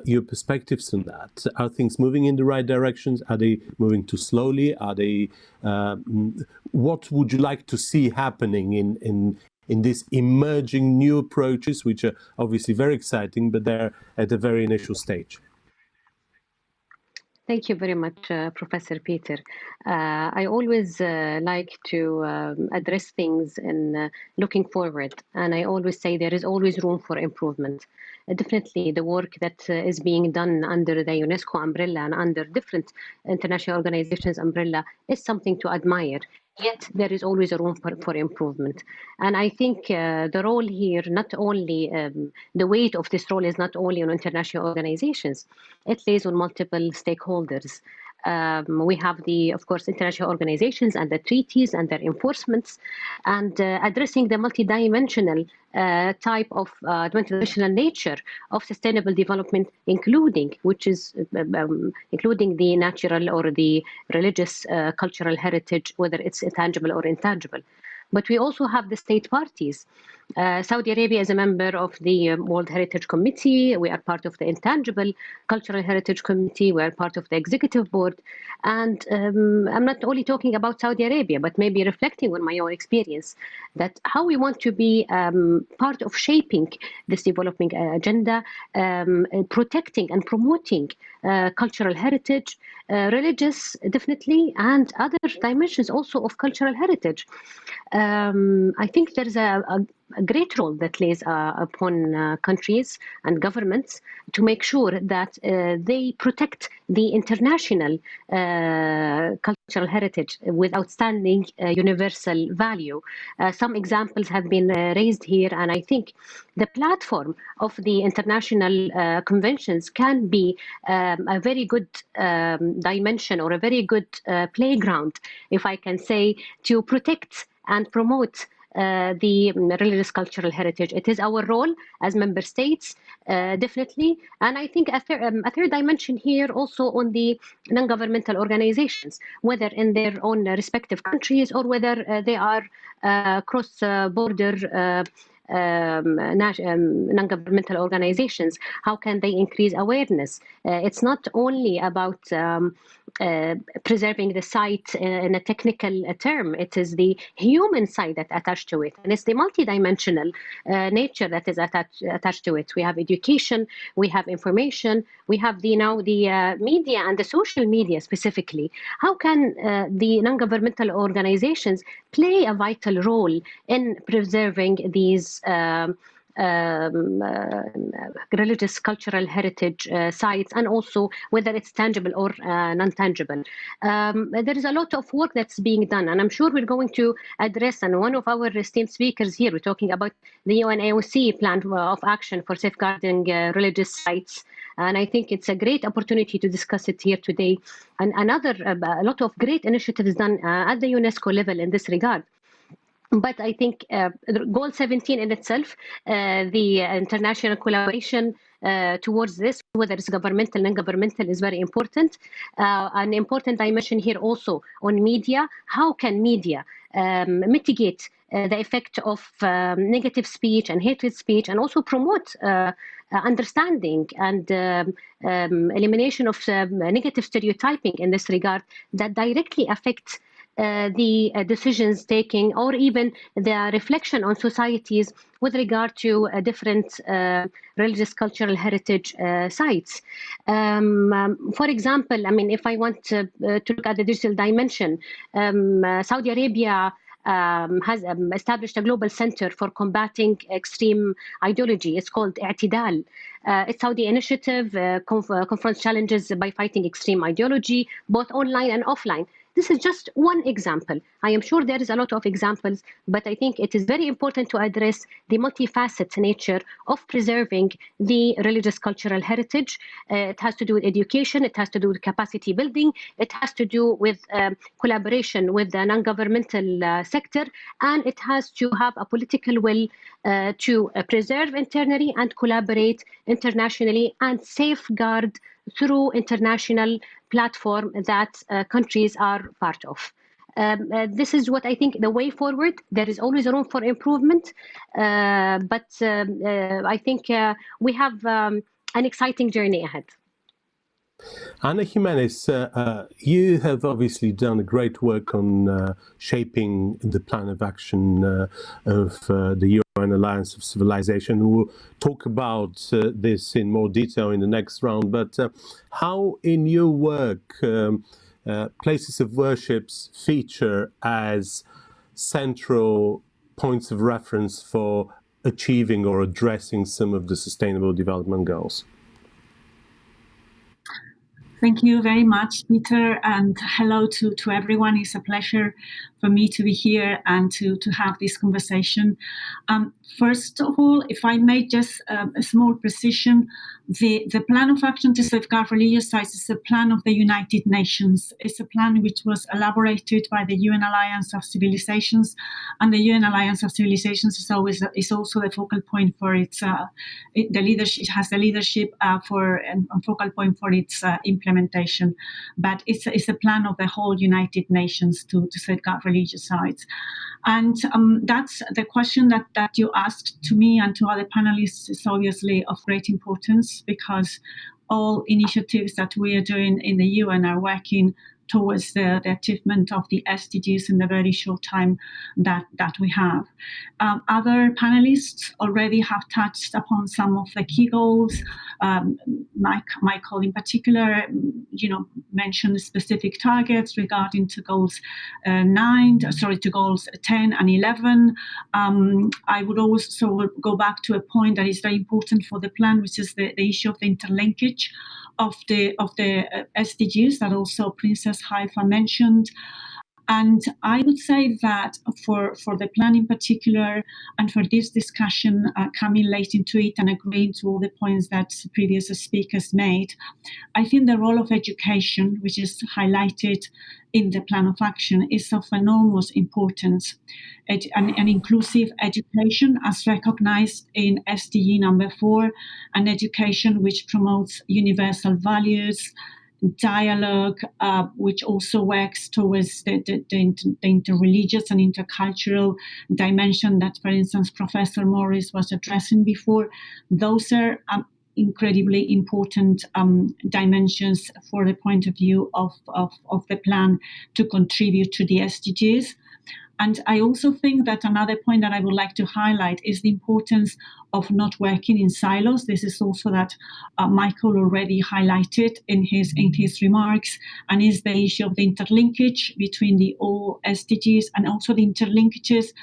your perspectives on that. Are things moving in the right directions? Are they moving too slowly? Are they? What would you like to see happening in these emerging new approaches, which are obviously very exciting, but they're at a very initial stage? Thank you very much, Professor Peter. I always like to address things in looking forward, and I always say there is always room for improvement. Definitely, the work that is being done under the UNESCO umbrella and under different international organizations' umbrella is something to admire. Yet there is always a room for improvement. And I think the role here, not only, the weight of this role is not only on international organizations, it lays on multiple stakeholders. We have of course, international organizations and the treaties and their enforcements, and addressing the multidimensional type of multidimensional nature of sustainable development, including the natural or the religious cultural heritage, whether it's tangible or intangible. But we also have the state parties. Saudi Arabia is a member of the World Heritage Committee. We are part of the Intangible Cultural Heritage Committee. We are part of the Executive Board. And I'm not only talking about Saudi Arabia, but maybe reflecting on my own experience, that how we want to be part of shaping this development agenda, protecting and promoting cultural heritage, religious, definitely, and other dimensions also of cultural heritage. I think there's a great role that lays upon countries and governments to make sure that they protect the international cultural heritage with outstanding universal value. Some examples have been raised here, and I think the platform of the international conventions can be a very good dimension, or a very good playground, if I can say, to protect and promote the religious cultural heritage. It is our role as member states, definitely. And I think a third dimension here also on the non-governmental organizations, whether in their own respective countries or whether they are cross-border non-governmental organizations. How can they increase awareness? It's not only about preserving the site in a technical term. It is the human side that attached to it, and it's the multidimensional nature that is attached to it. We have education, we have information, we have the media and the social media specifically. How can the non-governmental organizations play a vital role in preserving these religious cultural heritage sites, and also whether it's tangible or non-tangible. There is a lot of work that's being done, and I'm sure we're going to address, and one of our esteemed speakers here, we're talking about the UNAOC Plan of Action for Safeguarding Religious Sites. And I think it's a great opportunity to discuss it here today. And a lot of great initiatives done at the UNESCO level in this regard. But I think Goal 17 in itself, the international collaboration towards this, whether it's governmental, non-governmental, is very important. An important dimension here also on media. How can media mitigate the effect of negative speech and hatred speech, and also promote understanding and elimination of negative stereotyping in this regard that directly affects the decisions taking, or even the reflection on societies with regard to different religious cultural heritage sites. For example, I mean, if I want to look at the digital dimension, Saudi Arabia has established a global center for combating extreme ideology. It's called I'tidal. It's Saudi initiative confronts challenges by fighting extreme ideology, both online and offline. This is just one example. I am sure there is a lot of examples, but I think it is very important to address the multifaceted nature of preserving the religious cultural heritage. It has to do with education, it has to do with capacity building, it has to do with collaboration with the non-governmental sector, and it has to have a political will to preserve internally and collaborate internationally and safeguard through international platform that countries are part of. This is what I think the way forward. There is always room for improvement, but I think we have an exciting journey ahead. Ana Jimenez, you have obviously done a great work on shaping the plan of action of the UN Alliance of Civilization. We'll talk about this in more detail in the next round, but how in your work places of worships feature as central points of reference for achieving or addressing some of the Sustainable Development Goals? Thank you very much, Peter, and hello to everyone. It's a pleasure for me to be here and to have this conversation. First of all, if I may just a small precision, the Plan of Action to Safeguard Religious Sites is a plan of the United Nations. It's a plan which was elaborated by the UN Alliance of Civilizations, and the UN Alliance of Civilizations is also the focal point for its the leadership. It has the leadership for and focal point for its implementation. But it's a plan of the whole United Nations to safeguard religious sites. And that's the question that you asked to me and to other panelists is obviously of great importance, because all initiatives that we are doing in the UN are working towards the achievement of the SDGs in the very short time that we have. Other panelists already have touched upon some of the key goals. Michael in particular, mentioned specific targets regarding to goals 10 and 11. I would also go back to a point that is very important for the plan, which is the issue of the interlinkage of the SDGs that also Princess Haifa mentioned. And I would say that for the plan in particular, and for this discussion coming late into it and agreeing to all the points that previous speakers made, I think the role of education, which is highlighted in the plan of action, is of enormous importance. An inclusive education, as recognized in SDG number 4, an education which promotes universal values, dialogue, which also works towards the interreligious and intercultural dimension that, for instance, Professor Morris was addressing before. Those are incredibly important dimensions for the point of view of the plan to contribute to the SDGs. And I also think that another point that I would like to highlight is the importance of not working in silos. This is also that Michael already highlighted in his remarks, and is the issue of the interlinkage between the all SDGs and also the interlinkages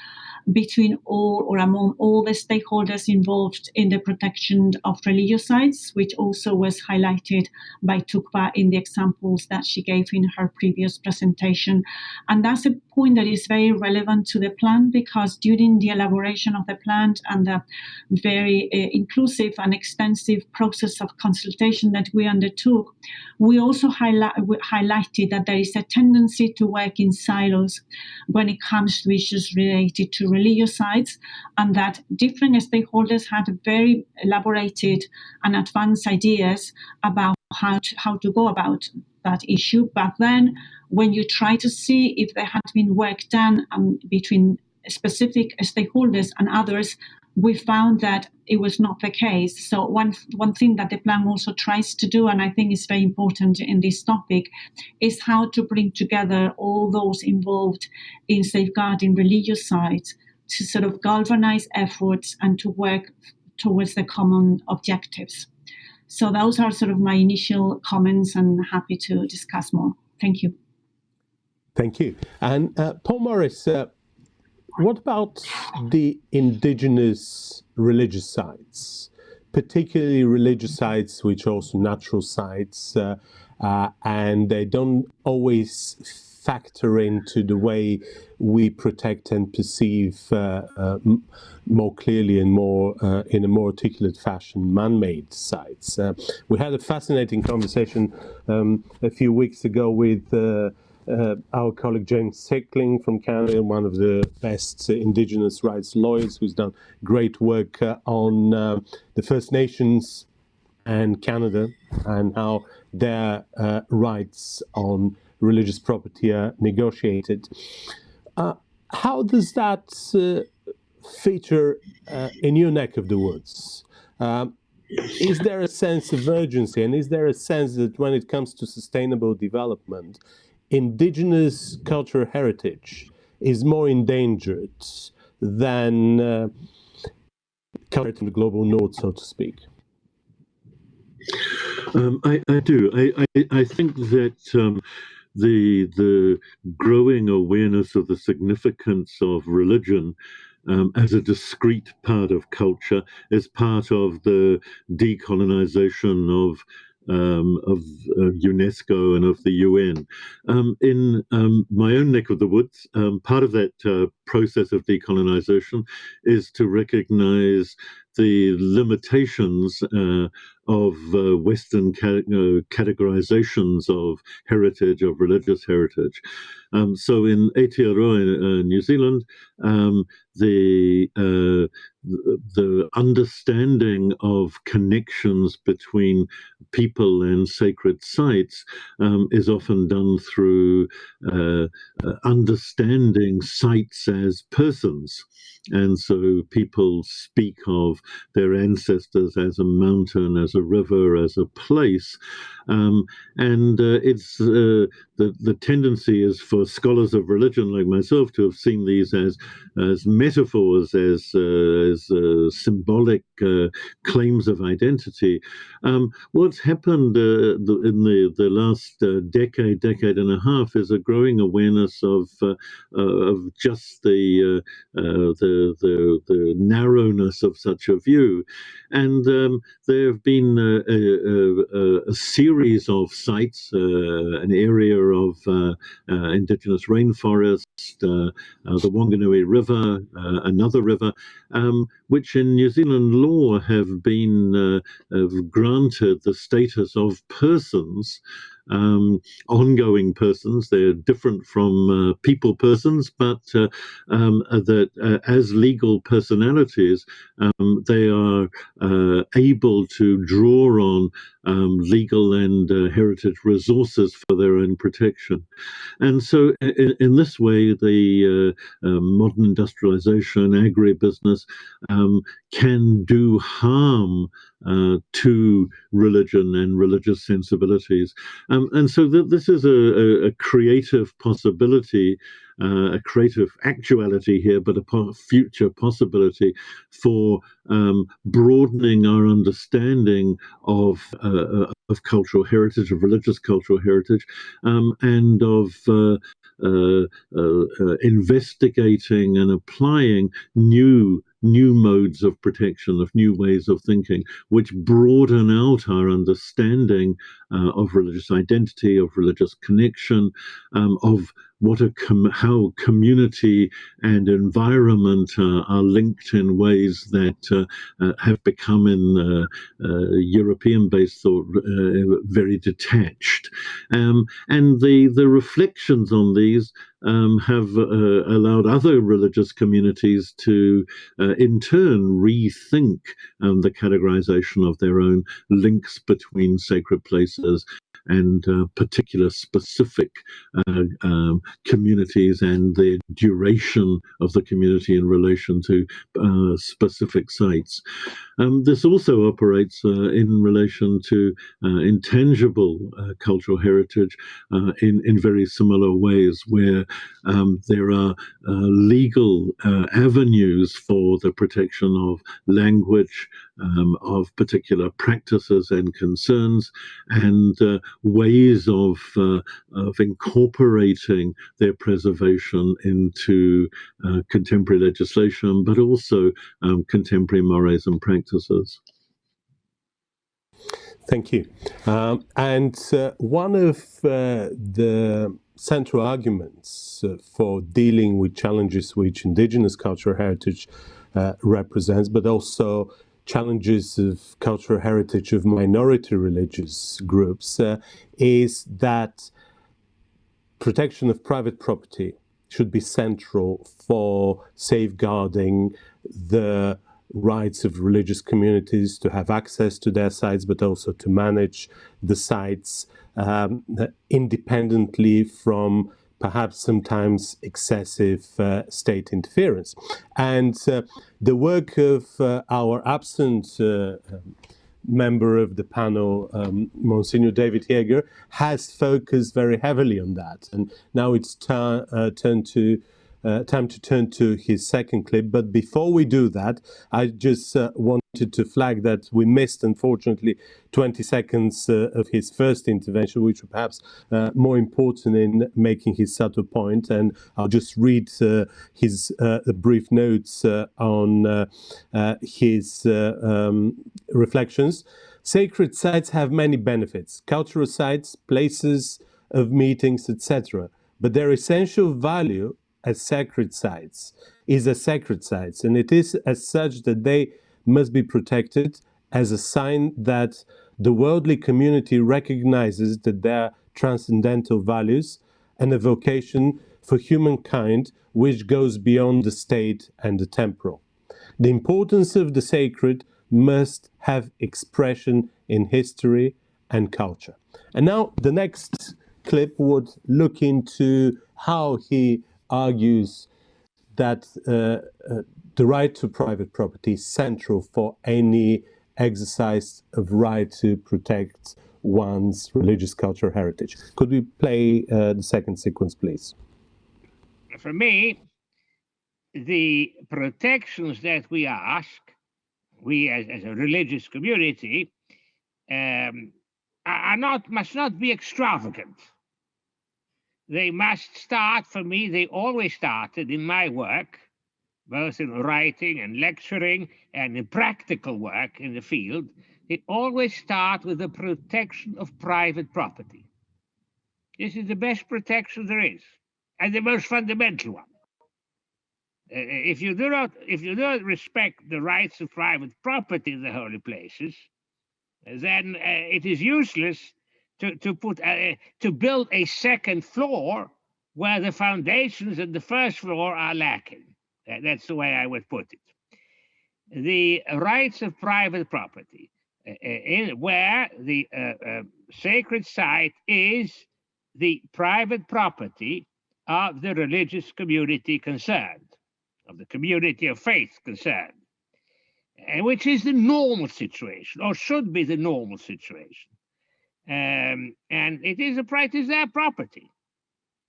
between all or among all the stakeholders involved in the protection of religious sites, which also was highlighted by Tukba in the examples that she gave in her previous presentation. And that's a point that is very relevant to the plan, because during the elaboration of the plan and the very inclusive and extensive process of consultation that we undertook, we also highlighted that there is a tendency to work in silos when it comes to issues related to religious sites, and that different stakeholders had very elaborated and advanced ideas about how to go about that issue. But then when you try to see if there had been work done between specific stakeholders and others, we found that it was not the case. So one thing that the plan also tries to do, and I think is very important in this topic, is how to bring together all those involved in safeguarding religious sites to sort of galvanize efforts and to work towards the common objectives. So those are sort of my initial comments, and happy to discuss more. Thank you. Thank you. And Paul Morris, what about the indigenous religious sites, particularly religious sites which are also natural sites, and they don't always factor into the way we protect and perceive more clearly and more in a more articulate fashion man-made sites. We had a fascinating conversation a few weeks ago with our colleague James Sickling from Canada, one of the best Indigenous rights lawyers, who's done great work on the First Nations and Canada and how their rights on religious property are negotiated. How does that feature in your neck of the woods? Is there a sense of urgency, and is there a sense that when it comes to sustainable development, indigenous cultural heritage is more endangered than culture in the global north, so to speak? I do. I think that the growing awareness of the significance of religion as a discrete part of culture, as part of the decolonization of UNESCO and of the UN. In my own neck of the woods, part of that process of decolonization is to recognize the limitations of Western categorizations of heritage, of religious heritage. So in Aotearoa, New Zealand, the understanding of connections between people and sacred sites is often done through understanding sites as persons. And so people speak of their ancestors as a mountain, as a river, as a place. And it's the tendency is for scholars of religion like myself to have seen these as metaphors, as symbolic claims of identity. What's happened in the last decade and a half is a growing awareness of just the narrowness of such a view, and there have been a series of sites, an area of indigenous rainforest, the Wanganui River, another river, which in New Zealand law have been have granted the status of persons, ongoing persons. They're different from people persons, but that as legal personalities, they are able to draw on legal and heritage resources for their own protection. And so in this way, the modern industrialization, agribusiness can do harm to religion and religious sensibilities. And so this is a creative possibility, a creative actuality here, but a future possibility for broadening our understanding of cultural heritage, of religious cultural heritage, and of investigating and applying new modes of protection, of new ways of thinking, which broaden out our understanding of religious identity, of religious connection, of how community and environment are linked in ways that have become in European-based thought very detached. And the reflections on these have allowed other religious communities to in turn rethink the categorization of their own links between sacred places particular specific communities and their duration of the community in relation to specific sites. This also operates in relation to intangible cultural heritage in very similar ways, where there are legal avenues for the protection of language, of particular practices and concerns, and ways of incorporating their preservation into contemporary legislation, but also contemporary mores and practices. Thank you. And one of the central arguments for dealing with challenges which indigenous cultural heritage represents, but also challenges of cultural heritage of minority religious groups, is that protection of private property should be central for safeguarding the rights of religious communities to have access to their sites, but also to manage the sites independently from perhaps sometimes excessive state interference. And the work of our absent member of the panel, Monsignor David Jaeger, has focused very heavily on that. And now it's time to turn to his second clip. But before we do that, I just wanted to flag that we missed, unfortunately, 20 seconds of his first intervention, which were perhaps more important in making his subtle point. And I'll just read his brief notes on his reflections. Sacred sites have many benefits: cultural sites, places of meetings, etc. But their essential value as sacred sites is as sacred sites, and it is as such that they must be protected as a sign that the worldly community recognizes that their transcendental values and a vocation for humankind which goes beyond the state and the temporal. The importance of the sacred must have expression in history and culture. And now the next clip would look into how he argues that the right to private property is central for any exercise of right to protect one's religious cultural heritage. Could we play the second sequence, please? For me, the protections that we ask, we as a religious community, must not be extravagant. They must start, for me, they always started in my work, both in writing and lecturing and in practical work in the field. They always start with the protection of private property. This is the best protection there is, and the most fundamental one. If you do not respect the rights of private property in the holy places, then it is useless to build a second floor where the foundations and the first floor are lacking. That's the way I would put it. The rights of private property, where the sacred site is the private property of the religious community concerned, of the community of faith concerned, which is the normal situation, or should be the normal situation. And it is their property.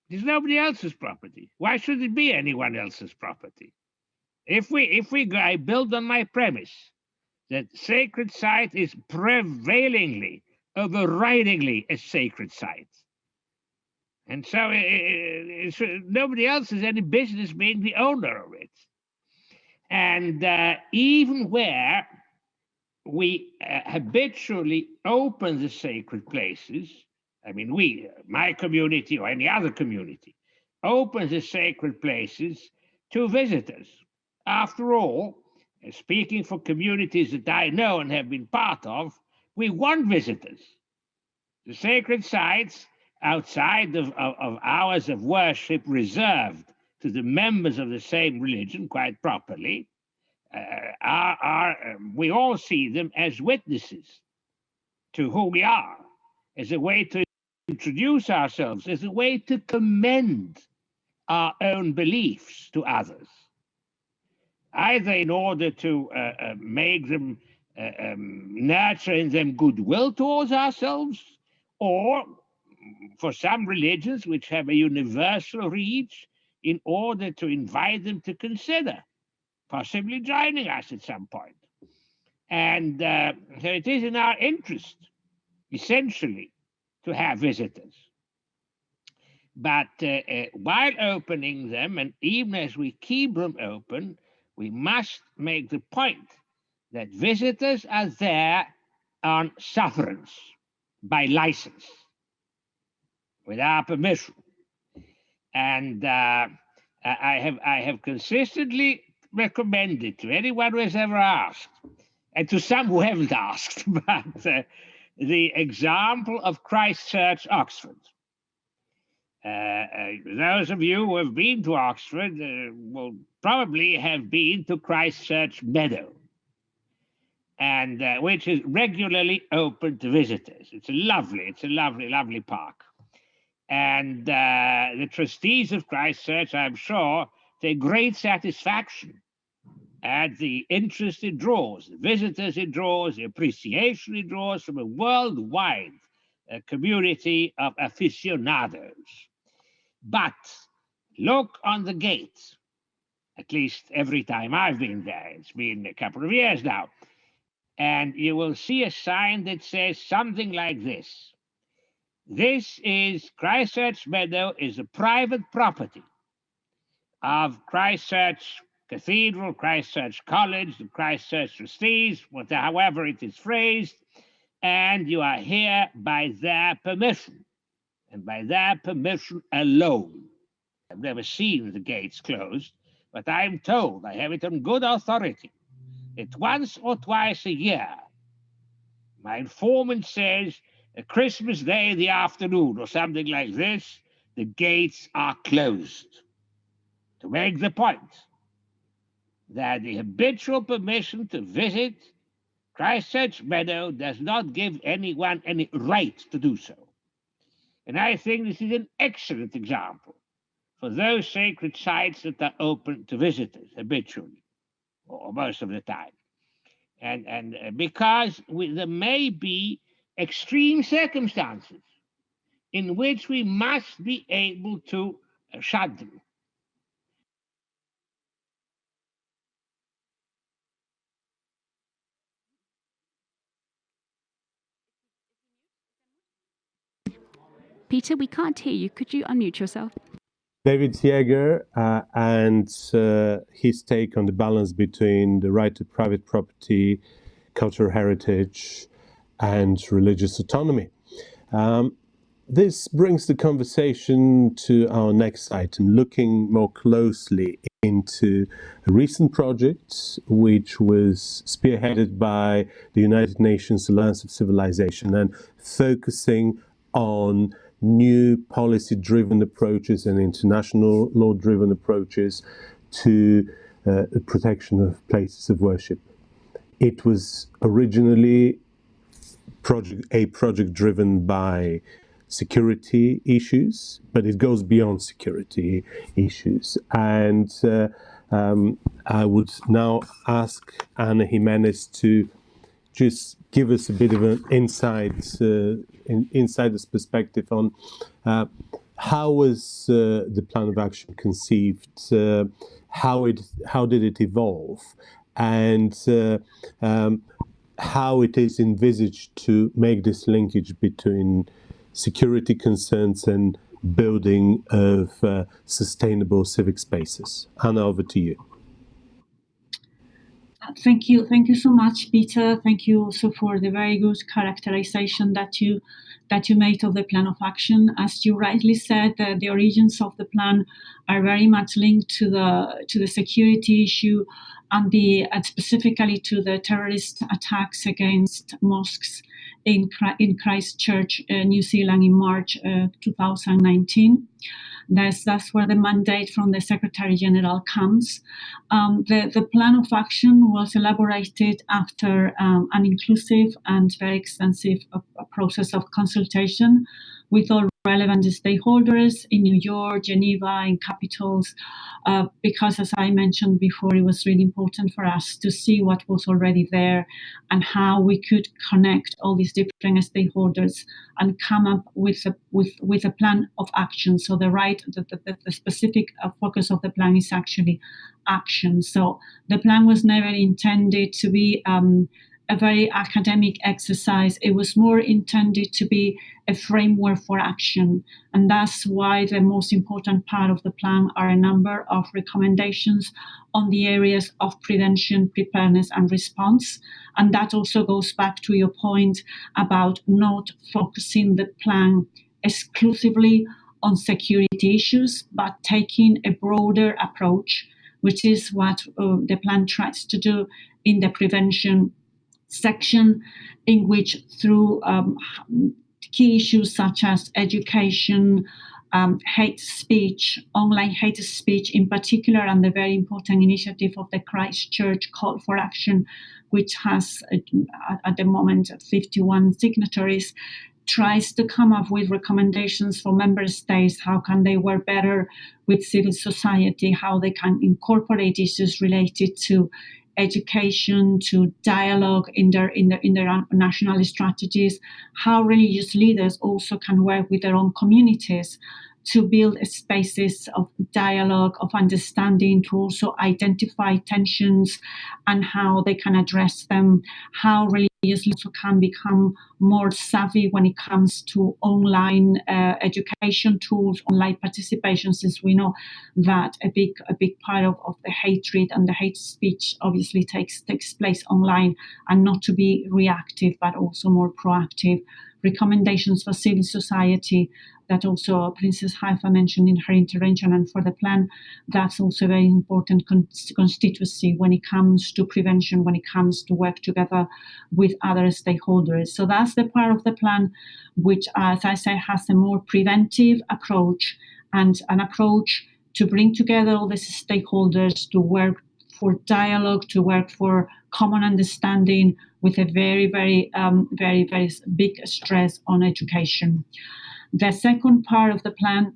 It is nobody else's property. Why should it be anyone else's property? I build on my premise that sacred site is prevailingly, overridingly a sacred site. And so nobody else has any business being the owner of it. And even where we habitually open the sacred places, I mean, my community or any other community, opens the sacred places to visitors. After all, speaking for communities that I know and have been part of, we want visitors. The sacred sites outside of hours of worship reserved to the members of the same religion, quite properly, we all see them as witnesses to who we are, as a way to introduce ourselves as a way to commend our own beliefs to others, either in order to make them nurture in them goodwill towards ourselves, or for some religions which have a universal reach, in order to invite them to consider possibly joining us at some point. And so it is in our interest, essentially, to have visitors. But while opening them, and even as we keep them open, we must make the point that visitors are there on sufferance, by license, with our permission. And I have consistently recommended to anyone who has ever asked, and to some who haven't asked, but the example of Christ Church, Oxford. Those of you who have been to Oxford will probably have been to Christ Church Meadow, and which is regularly open to visitors. It's a lovely park. And the trustees of Christ Church, I'm sure, take great satisfaction at the interest it draws, the visitors it draws, the appreciation it draws from a worldwide community of aficionados. But look on the gate, at least every time I've been there, it's been a couple of years now, and you will see a sign that says something like this. This is Christchurch Meadow is a private property of Christchurch Cathedral, Christchurch College, the Christchurch trustees, however it is phrased, and you are here by their permission, and by their permission alone. I've never seen the gates closed, but I'm told, I have it on good authority, that once or twice a year, my informant says, Christmas Day in the afternoon or something like this, the gates are closed. To make the point that the habitual permission to visit Christchurch Meadow does not give anyone any right to do so. And I think this is an excellent example for those sacred sites that are open to visitors habitually, or most of the time. And because there may be extreme circumstances in which we must be able to shut them. Peter, we can't hear you. Could you unmute yourself? David Jäger and his take on the balance between the right to private property, cultural heritage, and religious autonomy. This brings the conversation to our next item, looking more closely into a recent project which was spearheaded by the United Nations Alliance of Civilization and focusing on new policy-driven approaches and international law-driven approaches to the protection of places of worship. It was originally a project driven by security issues, but it goes beyond security issues. And I would now ask Ana Jimenez to just give us a bit of an insider's perspective on how was the plan of action conceived, how did it evolve, and how it is envisaged to make this linkage between security concerns and building of sustainable civic spaces. Anna, over to you. Thank you so much, Peter. Thank you also for the very good characterization that you made of the plan of action. As you rightly said, the origins of the plan are very much linked to the security issue and specifically to the terrorist attacks against mosques in Christchurch, New Zealand in March 2019. That's where the mandate from the Secretary General comes. The plan of action was elaborated after an inclusive and very extensive process of consultation with all relevant stakeholders in New York, Geneva, in capitals, because as I mentioned before, it was really important for us to see what was already there and how we could connect all these different stakeholders and come up with a plan of action. So the specific focus of the plan is actually action. So the plan was never intended to be a very academic exercise. It was more intended to be a framework for action. And that's why the most important part of the plan are a number of recommendations on the areas of prevention, preparedness, and response. And that also goes back to your point about not focusing the plan exclusively on security issues, but taking a broader approach, which is what the plan tries to do in the prevention section, in which through key issues such as education, hate speech, online hate speech in particular, and the very important initiative of the KAICIID Call for Action, which has at the moment 51 signatories, tries to come up with recommendations for member states. How can they work better with civil society, how they can incorporate issues related to education, to dialogue in their national strategies, how religious leaders also can work with their own communities to build spaces of dialogue, of understanding, to also identify tensions and how they can address them, how religious leaders can become more savvy when it comes to online education tools, online participation, since we know that a big part of the hatred and the hate speech obviously takes place online, and not to be reactive but also more proactive. Recommendations for civil society that also Princess Haifa mentioned in her intervention, and for the plan, that's also a very important constituency when it comes to prevention, when it comes to work together with other stakeholders. So that's the part of the plan which, as I say, has a more preventive approach and an approach to bring together all the stakeholders to work for dialogue, to work for common understanding, with a very big stress on education. The second part of the plan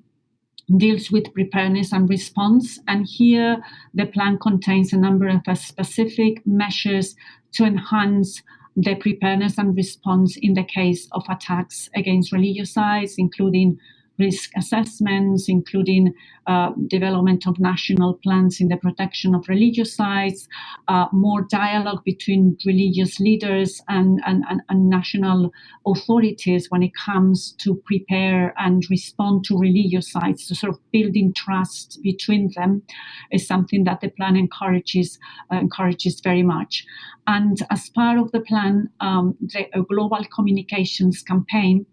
deals with preparedness and response, and here the plan contains a number of specific measures to enhance the preparedness and response in the case of attacks against religious sites, including risk assessments, including development of national plans in the protection of religious sites, more dialogue between religious leaders and national authorities when it comes to prepare and respond to religious sites. So sort of building trust between them is something that the plan encourages very much. And as part of the plan, the global communications campaign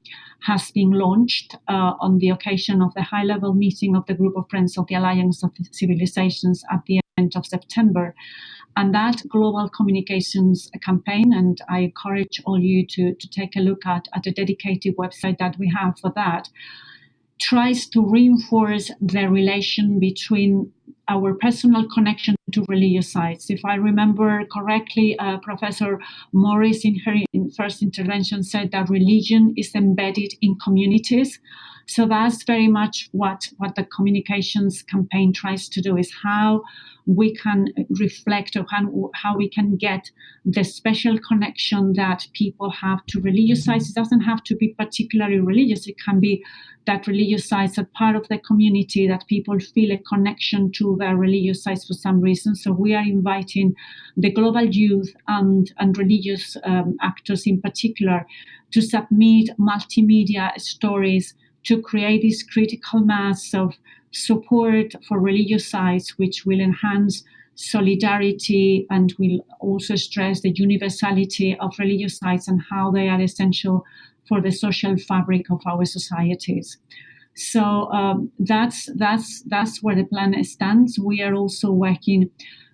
has been launched on the occasion of the high-level meeting of the Group of Friends of the Alliance of Civilizations at the end of September. And that global communications campaign, and I encourage all you to take a look at a dedicated website that we have for that, tries to reinforce the relation between our personal connection to religious sites. If I remember correctly, Professor Morris in her first intervention said that religion is embedded in communities. So that's very much what the communications campaign tries to do, is how we can reflect on how we can get the special connection that people have to religious sites. It doesn't have to be particularly religious. It can be that religious sites are part of the community, that people feel a connection to their religious sites for some reason. So we are inviting the global youth and religious actors in particular to submit multimedia stories to create this critical mass of support for religious sites, which will enhance solidarity and will also stress the universality of religious sites and how they are essential for the social fabric of our societies. So that's where the plan stands. We are also working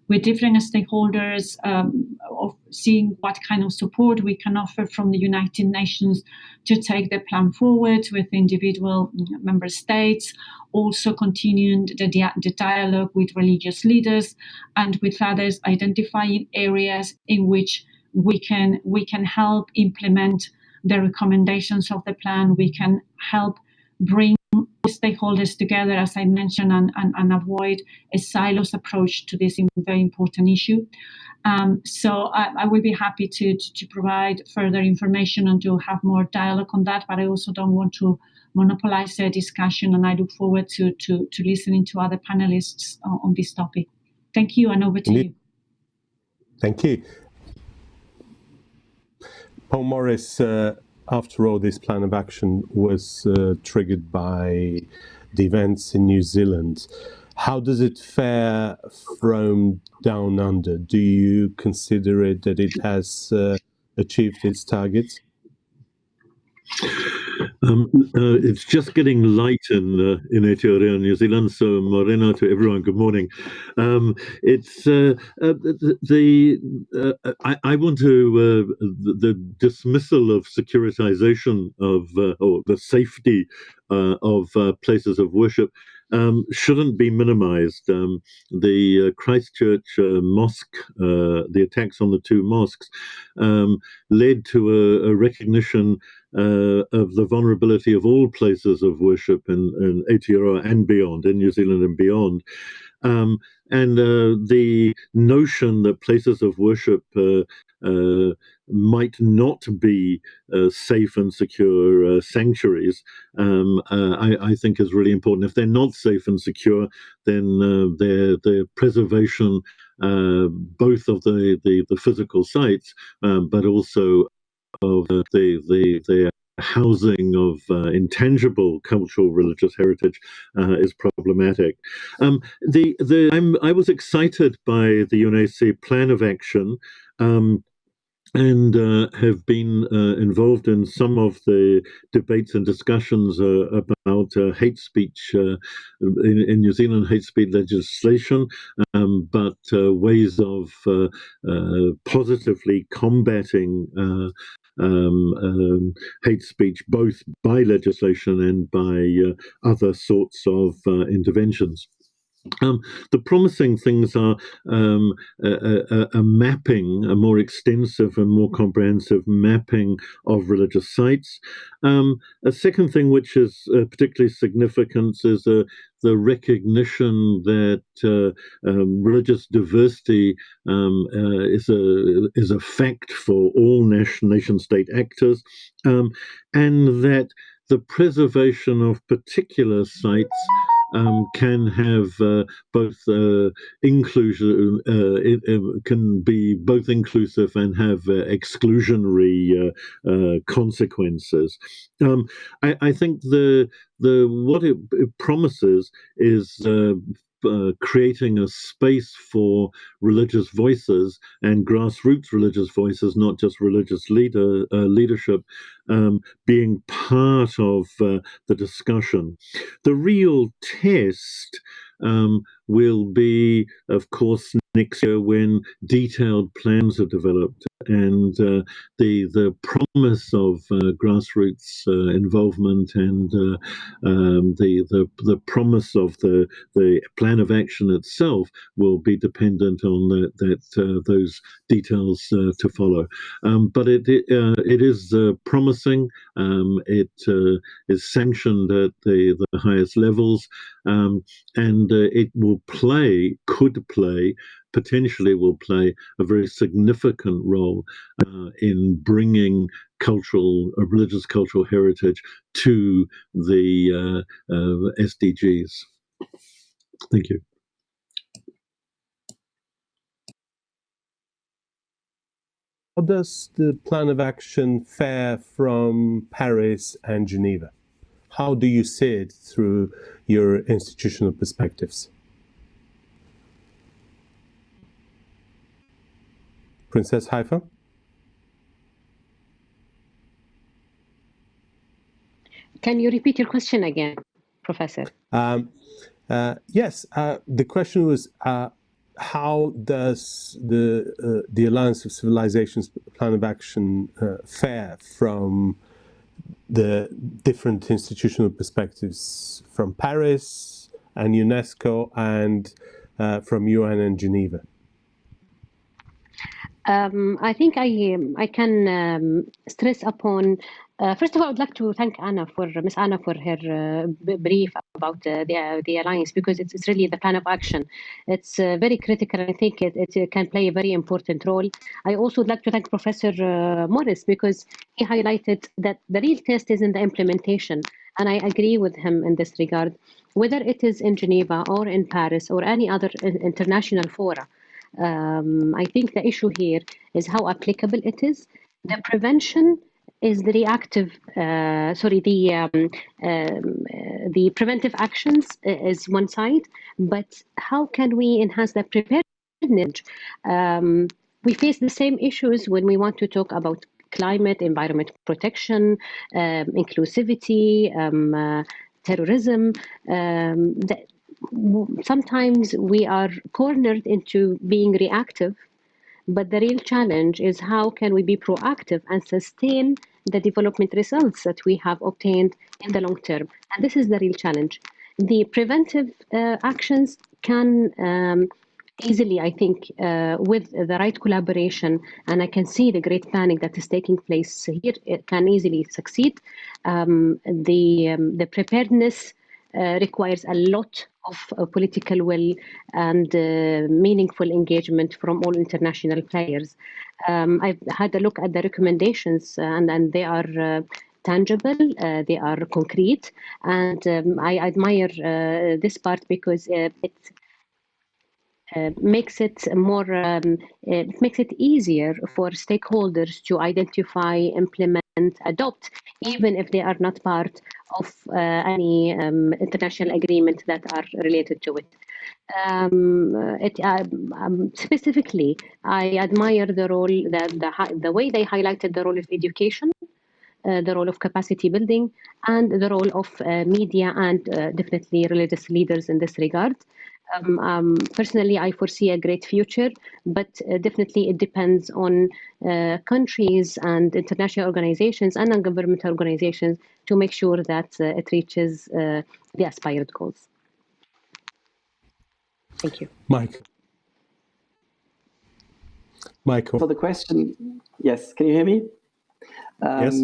with different stakeholders of seeing what kind of support we can offer from the United Nations to take the plan forward with individual member states, also continuing the dialogue with religious leaders and with others, identifying areas in which we can help implement the recommendations of the plan, we can help bring stakeholders together, as I mentioned, and avoid a silos approach to this very important issue. So I will be happy to provide further information and to have more dialogue on that, but I also don't want to monopolize the discussion, and I look forward to listening to other panelists on this topic. Thank you, and over to you. Thank you. Paul Morris, after all, this plan of action was triggered by the events in New Zealand. How does it fare from down under? Do you consider it that it has achieved its targets? It's just getting light in Aotearoa, New Zealand. So morena to everyone. Good morning. I want to the dismissal of securitization of or the safety of places of worship shouldn't be minimized. The Christchurch mosque, the attacks on the two mosques, led to a recognition of the vulnerability of all places of worship in Aotearoa and beyond, in New Zealand and beyond. And the notion that places of worship might not be safe and secure sanctuaries, I think is really important. If they're not safe and secure, then their preservation, both of the physical sites, but also of the housing of intangible cultural religious heritage is problematic. I was excited by the UNAOC Plan of Action, and have been involved in some of the debates and discussions about hate speech in New Zealand, hate speech legislation, but ways of positively combating hate speech, both by legislation and by other sorts of interventions. The promising things are a mapping, a more extensive and more comprehensive mapping of religious sites. A second thing which is particularly significant is the recognition that religious diversity is a fact for all nation-state actors, and that the preservation of particular sites can have both inclusion, can be both inclusive and have exclusionary consequences. I think what it promises is creating a space for religious voices and grassroots religious voices, not just religious leadership, being part of the discussion. The real test will be, of course, next year when detailed plans are developed, and the promise of grassroots involvement and the promise of the plan of action itself will be dependent on those details to follow. But it is promising. It is sanctioned at the highest levels, and it potentially will play a very significant role in bringing religious cultural heritage to the SDGs. Thank you. How does the plan of action fare from Paris and Geneva? How do you see it through your institutional perspectives? Princess Haifa? Can you repeat your question again, Professor? Yes. The question was, how does the Alliance of Civilizations plan of action fare from the different institutional perspectives from Paris and UNESCO and from UN and Geneva? I think I can stress upon. First of all, I would like to thank Miss Anna for her brief about the alliance, because it's really the plan of action. It's very critical, and I think it can play a very important role. I also would like to thank Professor Morris, because he highlighted that the real test is in the implementation, and I agree with him in this regard. Whether it is in Geneva or in Paris or any other international fora, I think the issue here is how applicable it is. The prevention is the reactive, the preventive actions is one side, but how can we enhance the preparedness? We face the same issues when we want to talk about climate, environment protection, inclusivity, terrorism. Sometimes we are cornered into being reactive, but the real challenge is how can we be proactive and sustain the development results that we have obtained in the long term. And this is the real challenge. The preventive actions can easily, I think, with the right collaboration, and I can see the great planning that is taking place here, it can easily succeed. The preparedness requires a lot of political will and meaningful engagement from all international players. I've had a look at the recommendations, and they are tangible, they are concrete, and I admire this part because it makes it easier for stakeholders to identify, implement, adopt, even if they are not part of any international agreement that are related to it. Specifically, I admire the role the way they highlighted the role of education, the role of capacity building, and the role of media and definitely religious leaders in this regard. Personally, I foresee a great future, but definitely it depends on countries and international organizations and non-governmental organizations to make sure that it reaches the aspired goals. Thank you. Michael. For the question, yes, can you hear me? Yes.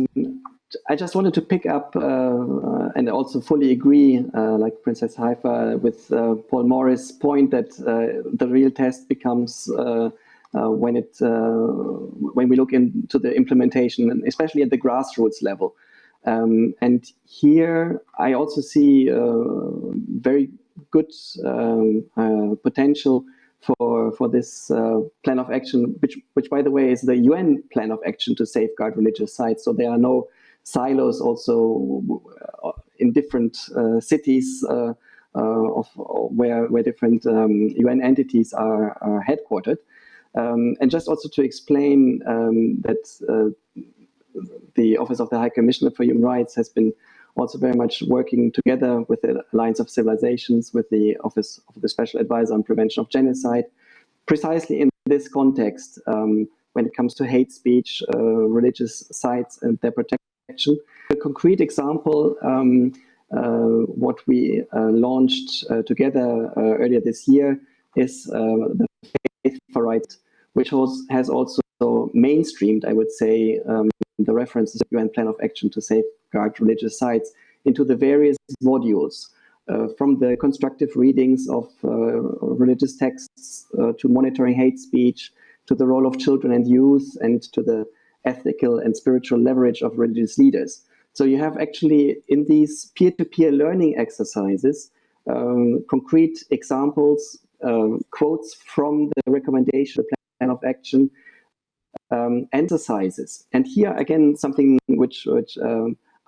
I just wanted to pick up and also fully agree, like Princess Haifa, with Paul Morris' point that the real test becomes when we look into the implementation, especially at the grassroots level. And here I also see very good potential for this plan of action, which by the way is the UN plan of action to safeguard religious sites. So there are no silos also in different cities of where different UN entities are headquartered. And just also to explain that the Office of the High Commissioner for Human Rights has been also very much working together with the Alliance of Civilizations, with the Office of the Special Advisor on Prevention of Genocide, precisely in this context, when it comes to hate speech, religious sites and their protection. A concrete example, what we launched together earlier this year is the Faith for Rights, which has also mainstreamed, I would say, the references to the UN Plan of Action to safeguard religious sites into the various modules, from the constructive readings of religious texts to monitoring hate speech, to the role of children and youth, and to the ethical and spiritual leverage of religious leaders. So you have actually in these peer-to-peer learning exercises, concrete examples, quotes from the recommendation, the plan of action, exercises. And here again, something which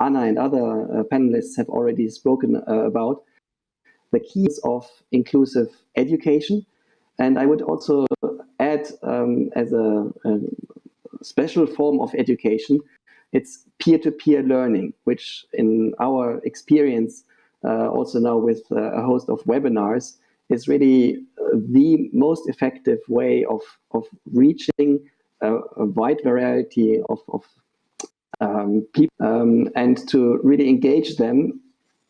Anna and other panelists have already spoken about, the keys of inclusive education. And I would also add as a special form of education, it's peer-to-peer learning, which in our experience, also now with a host of webinars, is really the most effective way of reaching a wide variety of people and to really engage them,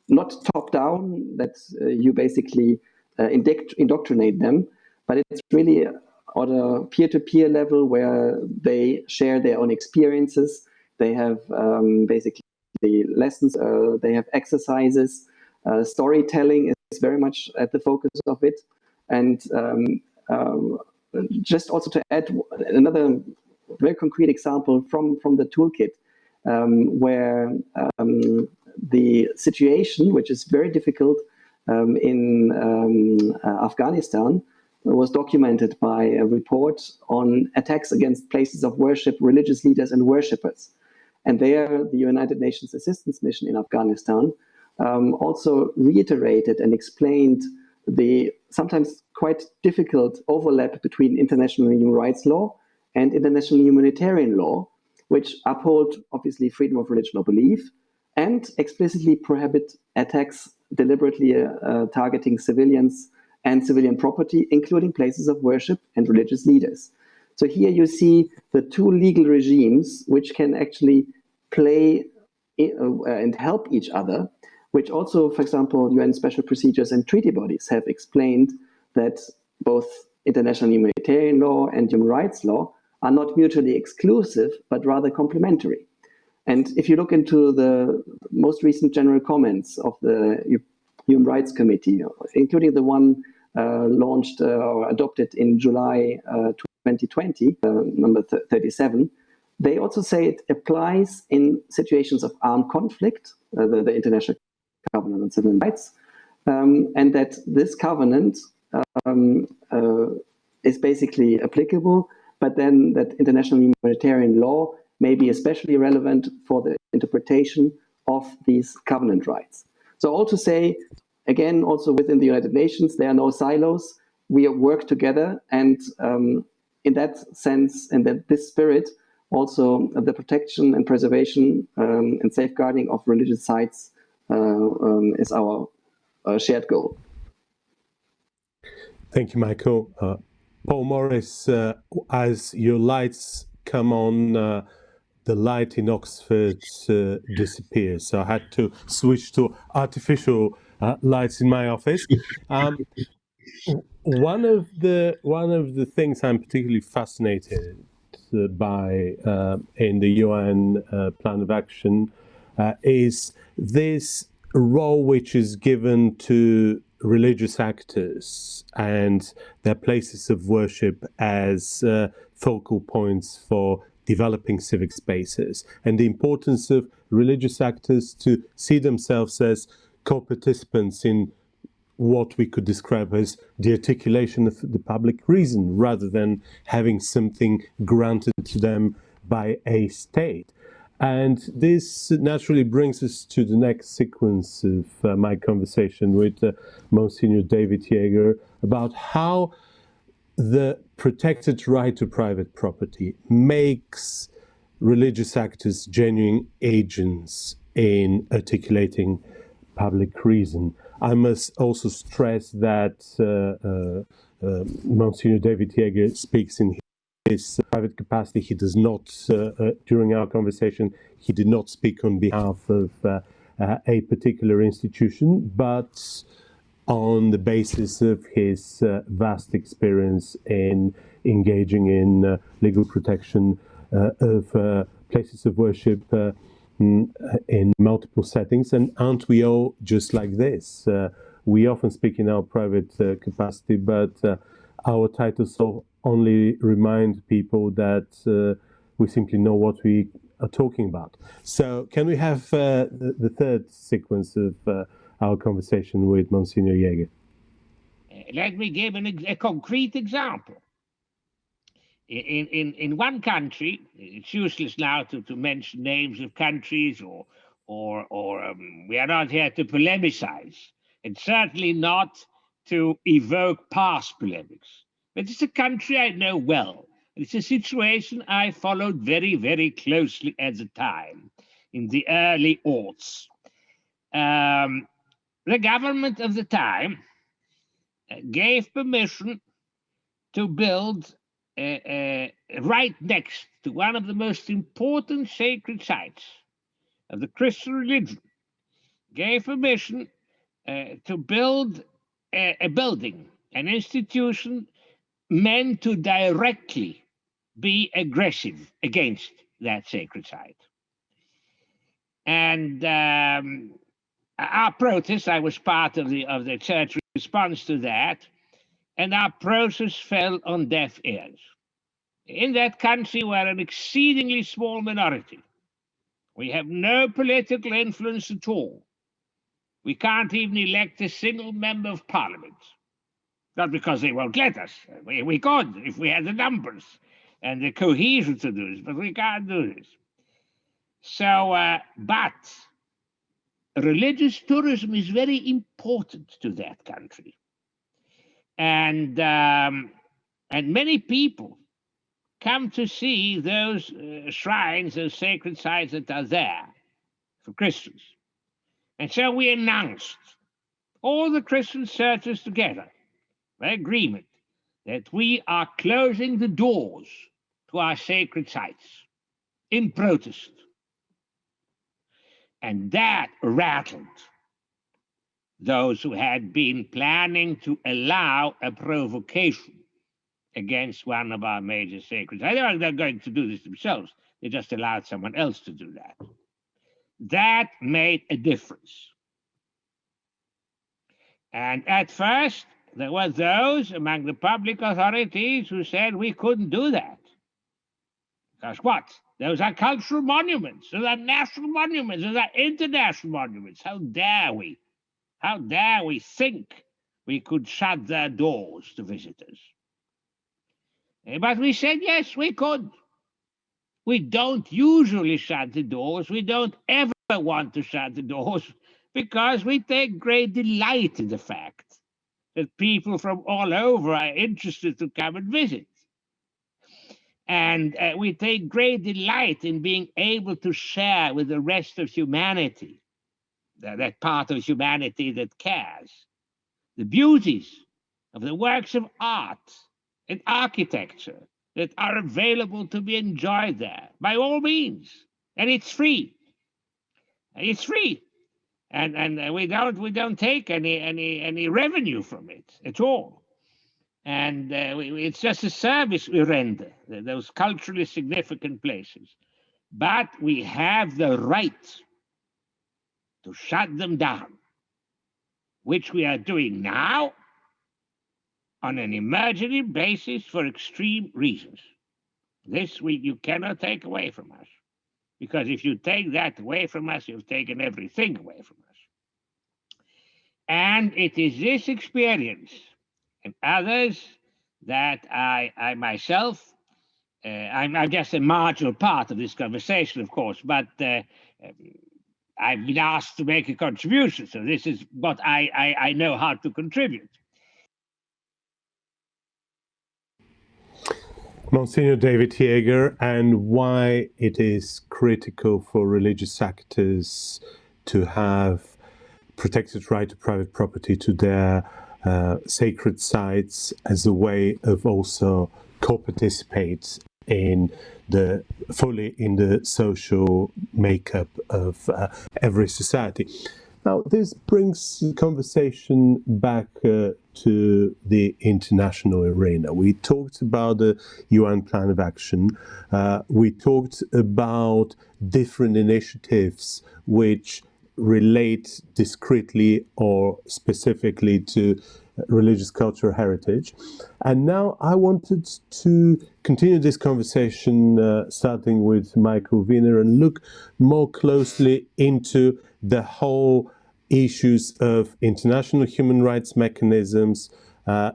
not top down, that you basically indoctrinate them, but it's really on a peer-to-peer level where they share their own experiences. They have basically lessons, they have exercises. Storytelling is very much at the focus of it. And just also to add another very concrete example from the toolkit, where the situation, which is very difficult in Afghanistan, was documented by a report on attacks against places of worship, religious leaders and worshippers. And there, the United Nations Assistance Mission in Afghanistan also reiterated and explained the sometimes quite difficult overlap between international human rights law and international humanitarian law, which uphold, obviously, freedom of religion or belief, and explicitly prohibit attacks deliberately targeting civilians and civilian property, including places of worship and religious leaders. So here you see the two legal regimes which can actually play and help each other, which also, for example, UN special procedures and treaty bodies have explained that both international humanitarian law and human rights law are not mutually exclusive, but rather complementary. And if you look into the most recent general comments of the Human Rights Committee, including the one launched or adopted in July 2020, number 37, they also say it applies in situations of armed conflict, the International Covenant on Civil Rights, and that this covenant is basically applicable, but then that international humanitarian law may be especially relevant for the interpretation of these covenant rights. So all to say, again, also within the United Nations, there are no silos. We work together, and in that sense, and that this spirit, also the protection and preservation and safeguarding of religious sites is our shared goal. Thank you, Michael. Paul Morris, as your lights come on, the light in Oxford disappears. So I had to switch to artificial lights in my office. One of the things I'm particularly fascinated by in the UN Plan of Action is this role which is given to religious actors and their places of worship as focal points for developing civic spaces, and the importance of religious actors to see themselves as co-participants in what we could describe as the articulation of the public reason, rather than having something granted to them by a state. And this naturally brings us to the next sequence of my conversation with Monsignor David Yeager about how the protected right to private property makes religious actors genuine agents in articulating public reason. I must also stress that Monsignor David Yeager speaks in his private capacity. He does not, during our conversation, he did not speak on behalf of a particular institution, but on the basis of his vast experience in engaging in legal protection of places of worship in multiple settings. And aren't we all just like this? We often speak in our private capacity, but our titles only remind people that we simply know what we are talking about. So can we have the third sequence of our conversation with Monsignor Yeager? Let me give a concrete example. In one country, it's useless now to mention names of countries, or we are not here to polemicize, and certainly not to evoke past polemics. But it's a country I know well. It's a situation I followed very, very closely at the time, in the early aughts. The government of the time gave permission to build right next to one of the most important sacred sites of the Christian religion, gave permission to build a building, an institution meant to directly be aggressive against that sacred site. And our protest, I was part of the church response to that, and our process fell on deaf ears. In that country, we're an exceedingly small minority. We have no political influence at all. We can't even elect a single member of parliament. Not because they won't let us. We could if we had the numbers and the cohesion to do this, but we can't do this. So, but religious tourism is very important to that country. And many people come to see those shrines, those sacred sites that are there for Christians. And so we announced, all the Christian churches together, by agreement, that we are closing the doors to our sacred sites in protest. And that rattled those who had been planning to allow a provocation against one of our major sacred sites. They weren't going to do this themselves. They just allowed someone else to do that. That made a difference. And at first, there were those among the public authorities who said we couldn't do that. Because what? Those are cultural monuments. Those are national monuments. Those are international monuments. How dare we? How dare we think we could shut their doors to visitors? But we said, yes, we could. We don't usually shut the doors. We don't ever want to shut the doors because we take great delight in the fact that people from all over are interested to come and visit. And we take great delight in being able to share with the rest of humanity, that part of humanity that cares, the beauties of the works of art and architecture that are available to be enjoyed there, by all means. And it's free. It's free. And we don't take any revenue from it at all. And it's just a service we render, those culturally significant places. But we have the right to shut them down, which we are doing now on an emergency basis for extreme reasons. This you cannot take away from us, because if you take that away from us, you've taken everything away from us. And it is this experience and others that I myself, I'm just a marginal part of this conversation, of course, but I've been asked to make a contribution, so this is what I know how to contribute. Monsignor David Jäger, and why it is critical for religious actors to have protected right to private property to their sacred sites as a way of also co-participate fully in the social makeup of every society. Now, this brings the conversation back to the international arena. We talked about the UN Plan of Action. We talked about different initiatives which relate discretely or specifically to religious cultural heritage. And now I wanted to continue this conversation starting with Michael Wiener and look more closely into the whole issues of international human rights mechanisms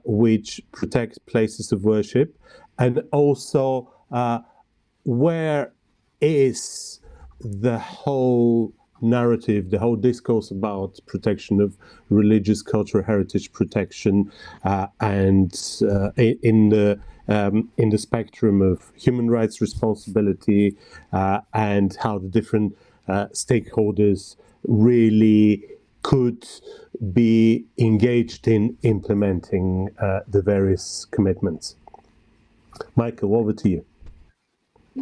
which protect places of worship, and also where is the whole narrative, the whole discourse about protection of religious cultural heritage protection and in the spectrum of human rights responsibility and how the different stakeholders really could be engaged in implementing the various commitments. Michael, over to you.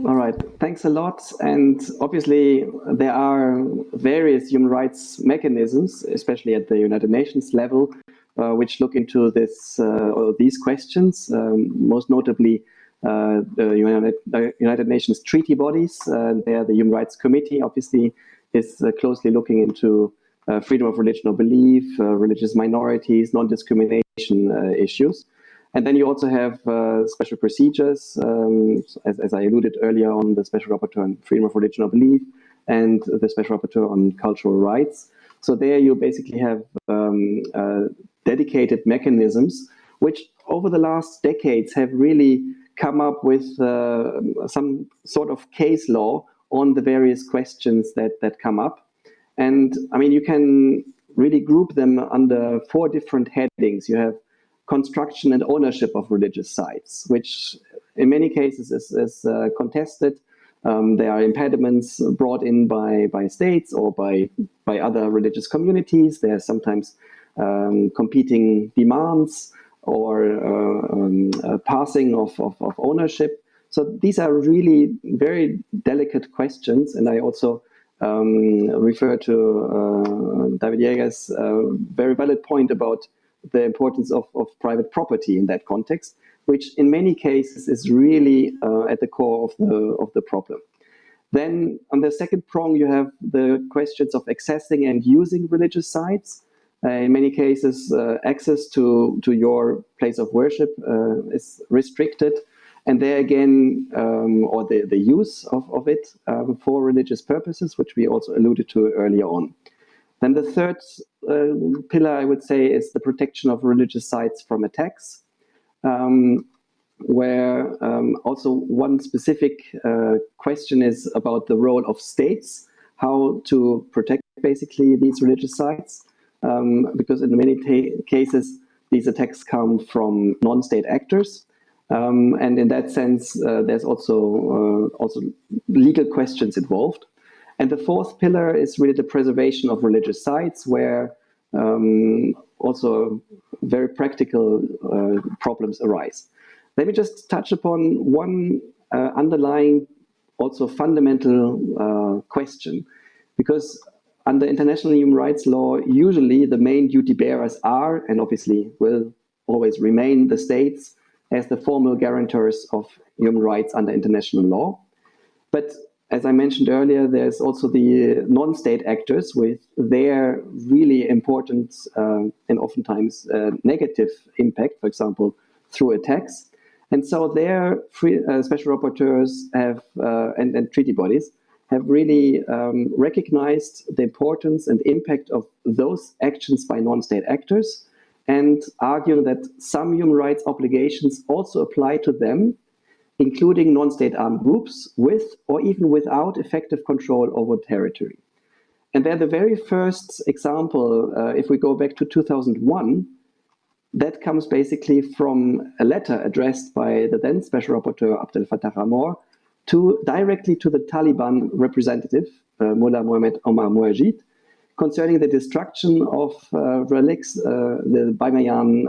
All right, thanks a lot. And obviously, there are various human rights mechanisms, especially at the United Nations level, which look into these questions, most notably the United Nations treaty bodies. There, the Human Rights Committee obviously is closely looking into freedom of religion or belief, religious minorities, non-discrimination issues. And then you also have special procedures, as I alluded earlier on, the Special Rapporteur on freedom of religion or belief and the Special Rapporteur on cultural rights. So there you basically have dedicated mechanisms which over the last decades have really come up with some sort of case law on the various questions that come up. And I mean, you can really group them under 4 different headings. You have construction and ownership of religious sites, which in many cases is contested. There are impediments brought in by states or by other religious communities. There are sometimes competing demands or passing of ownership. So these are really very delicate questions. And I also refer to David Jäger's very valid point about the importance of private property in that context, which in many cases is really at the core of the problem. Then on the second prong, you have the questions of accessing and using religious sites. In many cases, access to your place of worship is restricted. And there again, or the use of it for religious purposes, which we also alluded to earlier on. Then the third pillar, I would say, is the protection of religious sites from attacks, where also one specific question is about the role of states, how to protect basically these religious sites, because in many cases, these attacks come from non-state actors. And in that sense, there's also legal questions involved. And the fourth pillar is really the preservation of religious sites, where also very practical problems arise. Let me just touch upon one underlying, also fundamental question, because under international human rights law, usually the main duty bearers are, and obviously will always remain, the states as the formal guarantors of human rights under international law. But as I mentioned earlier, there's also the non-state actors with their really important and oftentimes negative impact, for example, through attacks. And so their special rapporteurs have, and treaty bodies have really recognized the importance and impact of those actions by non-state actors, and argue that some human rights obligations also apply to them, including non-state armed groups with or even without effective control over territory. And they're the very first example, if we go back to 2001, that comes basically from a letter addressed by the then Special Rapporteur Abdel Fattah Ramor directly to the Taliban representative, Mullah Mohammed Omar Muajid, concerning the destruction of relics, the Bamiyan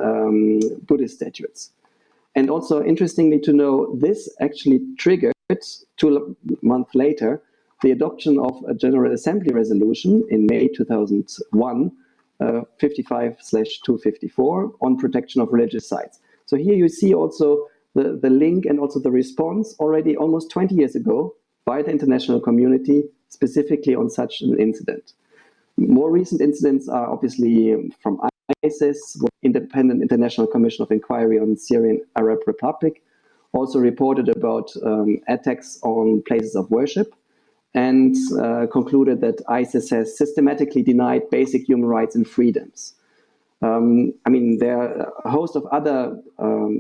Buddhist statues. And also, interestingly to know, this actually triggered, 2 months later, the adoption of a General Assembly resolution in May 2001, 55/254, on protection of religious sites. So here you see also the link and also the response already almost 20 years ago by the international community, specifically on such an incident. More recent incidents are obviously from ISIS, Independent International Commission of Inquiry on Syrian Arab Republic, also reported about attacks on places of worship, and concluded that ISIS has systematically denied basic human rights and freedoms. I mean, there are a host of other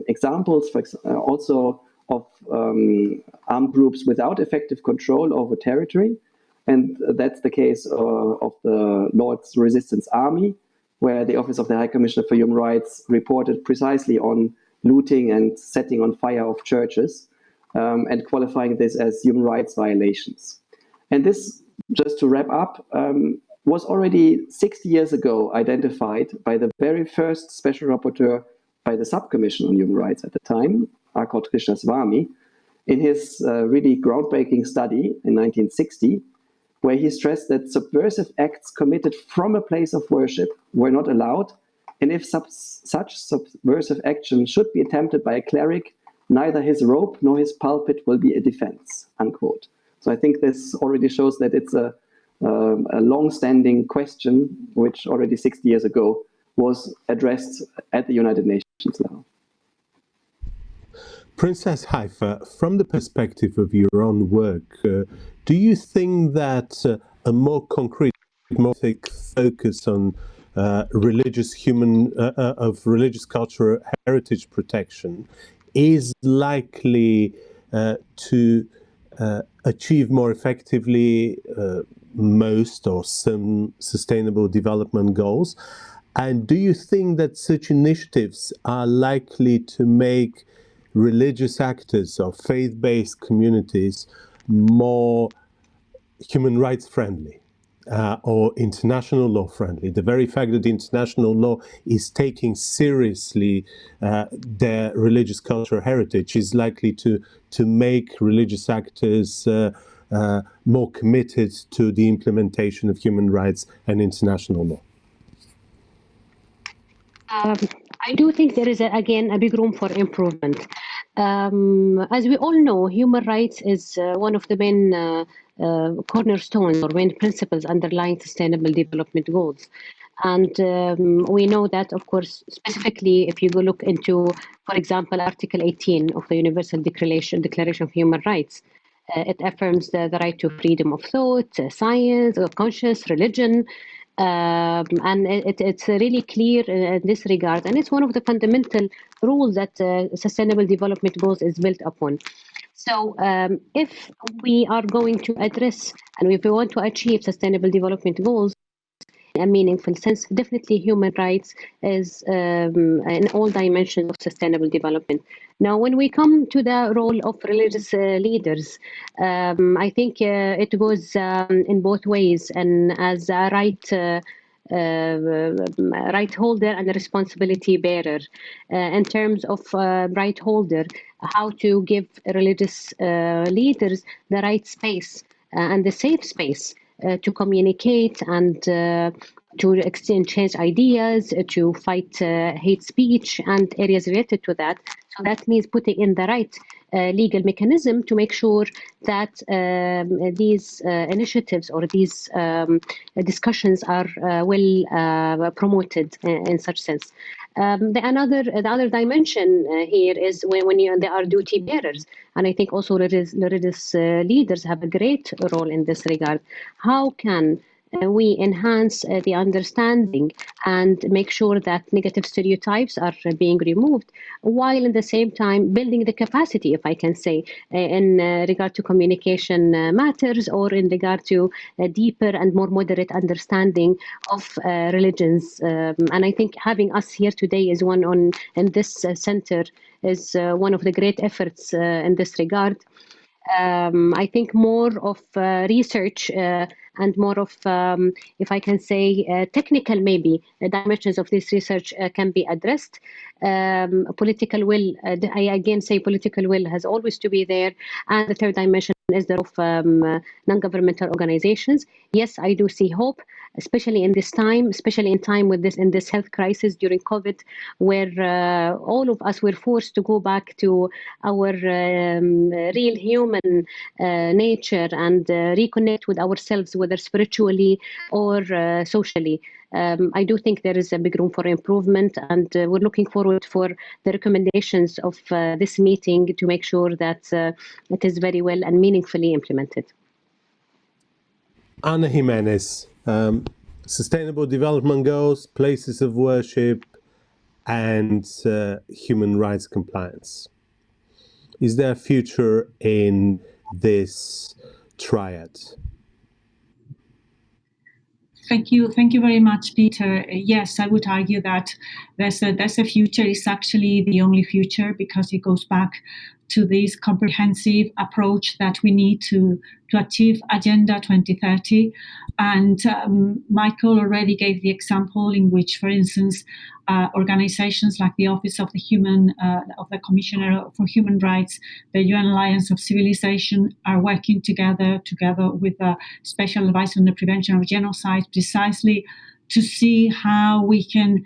examples, also of armed groups without effective control over territory. And that's the case of the Lord's Resistance Army, where the Office of the High Commissioner for Human Rights reported precisely on looting and setting on fire of churches, and qualifying this as human rights violations. And this, just to wrap up, was already 60 years ago identified by the very first Special Rapporteur by the Subcommission on Human Rights at the time, Arkot Krishnaswamy, in his really groundbreaking study in 1960, where he stressed that subversive acts committed from a place of worship were not allowed and if such subversive action should be attempted by a cleric, neither his robe nor his pulpit will be a defense, unquote. So I think this already shows that it's a long-standing question, which already 60 years ago was addressed at the United Nations level. Princess Haifa, from the perspective of your own work, do you think that a more concrete, more focus on religious cultural heritage protection is likely to achieve more effectively most or some sustainable development goals? And do you think that such initiatives are likely to make religious actors or faith-based communities more human rights friendly or international law friendly? The very fact that the international law is taking seriously their religious cultural heritage is likely to make religious actors more committed to the implementation of human rights and international law. I do think there is, again, a big room for improvement. As we all know, human rights is one of the main cornerstones or main principles underlying sustainable development goals. And we know that, of course, specifically if you go look into, for example, Article 18 of the Universal Declaration of Human Rights, it affirms the right to freedom of thought, science, of conscience, religion, and it's really clear in this regard. And it's one of the fundamental rules that Sustainable Development Goals is built upon. So if we are going to address and if we want to achieve Sustainable Development Goals in a meaningful sense, definitely human rights is in all dimensions of sustainable development. Now, when we come to the role of religious leaders, I think it goes in both ways, and as a right holder and a responsibility bearer. In terms of right holder, how to give religious leaders the right space and the safe space to communicate and to exchange ideas, to fight hate speech and areas related to that. So that means putting in the right legal mechanism to make sure that these initiatives or these discussions are well promoted in such sense. The other dimension here is when they are duty bearers, and I think also religious leaders have a great role in this regard. How can we enhance the understanding and make sure that negative stereotypes are being removed, while at the same time building the capacity, if I can say, in regard to communication matters, or in regard to a deeper and more moderate understanding of religions. And I think having us here today is in this center is one of the great efforts in this regard. I think more of research and more of, if I can say, technical maybe dimensions of this research can be addressed. Political will, I again say political will has always to be there. And the third dimension is the role of non-governmental organizations. Yes, I do see hope, especially in this time, especially in this health crisis during COVID, where all of us were forced to go back to our real human nature and reconnect with ourselves, whether spiritually or socially. I do think there is a big room for improvement, and we're looking forward for the recommendations of this meeting to make sure that it is very well and meaningfully implemented. Ana Jimenez, Sustainable Development Goals, places of worship, and human rights compliance. Is there a future in this triad? Thank you very much, Peter. Yes, I would argue that there's a future. It's actually the only future, because it goes back to this comprehensive approach that we need to achieve Agenda 2030. And Michael already gave the example in which, for instance, organizations like the Office of the Commissioner for Human Rights, the UN Alliance of Civilization, are working together with the Special Advisor on the Prevention of Genocide, precisely to see how we can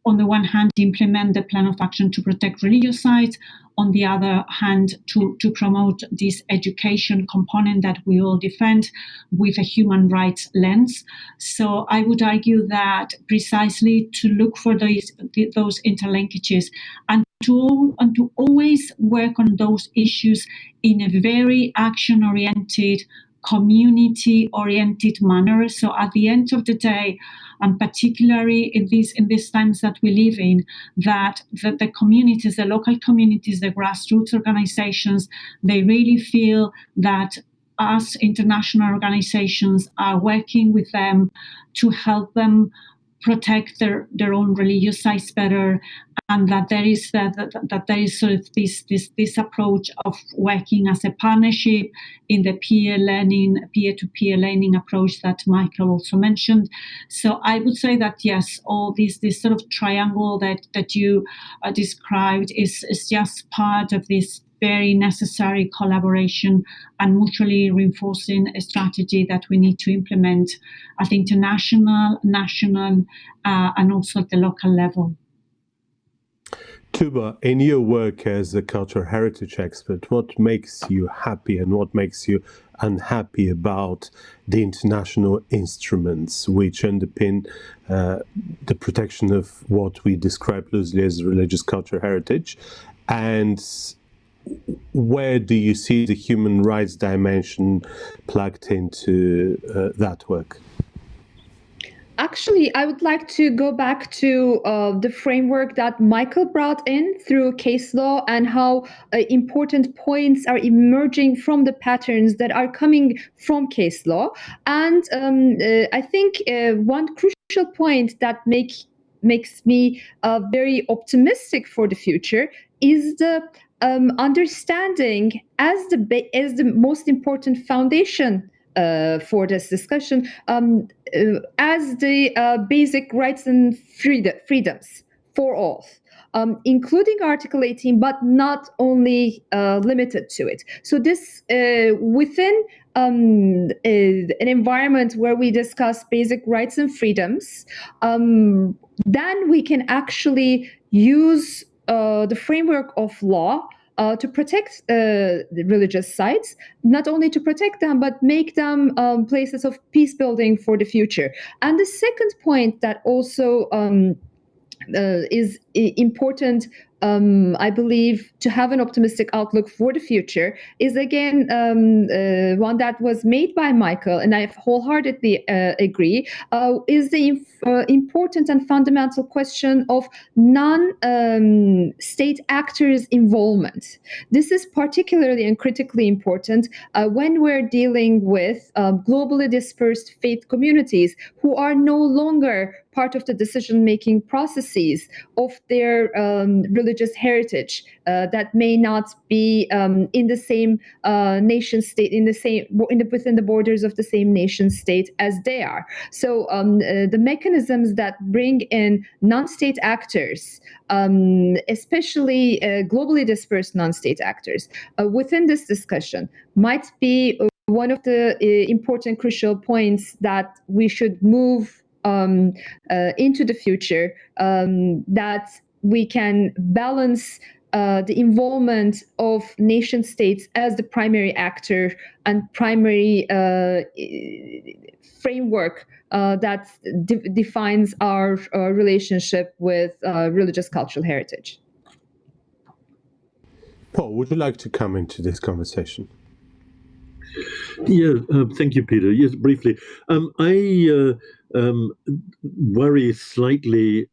on the one hand, implement the plan of action to protect religious sites, on the other hand, to promote this education component that we all defend with a human rights lens. So I would argue that precisely to look for those interlinkages and to always work on those issues in a very action-oriented, community-oriented manner. So at the end of the day, and particularly in these times that we live in, that the communities, the local communities, the grassroots organizations, they really feel that us international organizations are working with them to help them protect their own religious sites better, and that there is sort of this approach of working as a partnership in the peer-to-peer learning approach that Michael also mentioned. So I would say that yes, all this sort of triangle that you described is just part of this very necessary collaboration and mutually reinforcing a strategy that we need to implement at the international, national, and also at the local level. Tuba, in your work as a cultural heritage expert, what makes you happy and what makes you unhappy about the international instruments which underpin the protection of what we describe loosely as religious cultural heritage? And where do you see the human rights dimension plugged into that work? Actually, I would like to go back to the framework that Michael brought in through case law and how important points are emerging from the patterns that are coming from case law. And I think one crucial point that makes me very optimistic for the future is the understanding as the most important foundation for this discussion as the basic rights and freedoms for all, including Article 18, but not only limited to it. So this within an environment where we discuss basic rights and freedoms, then we can actually use the framework of law to protect the religious sites, not only to protect them, but make them places of peace building for the future. And the second point that also is important, I believe, to have an optimistic outlook for the future is again one that was made by Michael, and I wholeheartedly agree, is the important and fundamental question of non-state actors' involvement. This is particularly and critically important when we're dealing with globally dispersed faith communities who are no longer part of the decision-making processes of their religious heritage that may not be in the same nation state, within the borders of the same nation state as they are. So the mechanisms that bring in non-state actors, especially globally dispersed non-state actors, within this discussion might be one of the important crucial points that we should move into the future, that we can balance the involvement of nation states as the primary actor and primary framework that defines our relationship with religious cultural heritage. Paul, would you like to come into this conversation? Yeah, thank you, Peter. Yes, briefly. I worry slightly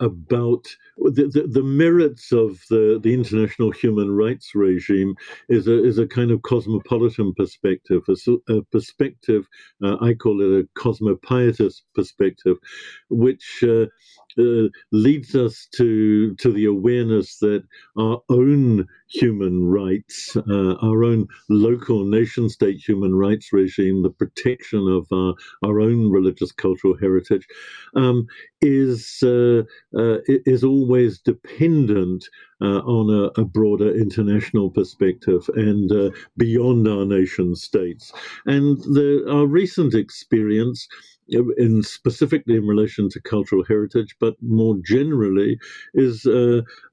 about the merits of the international human rights regime is a kind of cosmopolitan perspective, a perspective, I call it a cosmopietist perspective, which leads us to the awareness that our own human rights, our own local nation-state human rights regime, the protection of our own religious cultural heritage, is always dependent on a broader international perspective and beyond our nation states. And our recent experience specifically in relation to cultural heritage, but more generally, is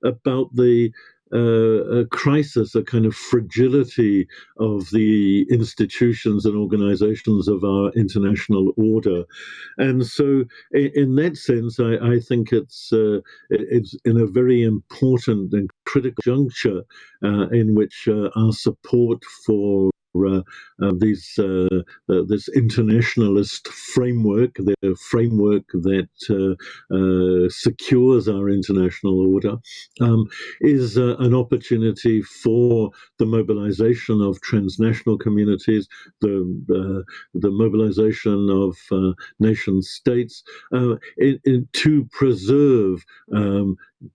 about the a crisis, a kind of fragility of the institutions and organizations of our international order. And so in that sense, I think it's in a very important and critical juncture in which our support for this internationalist framework, the framework that secures our international order, is an opportunity for the mobilization of transnational communities, the mobilization of nation states to preserve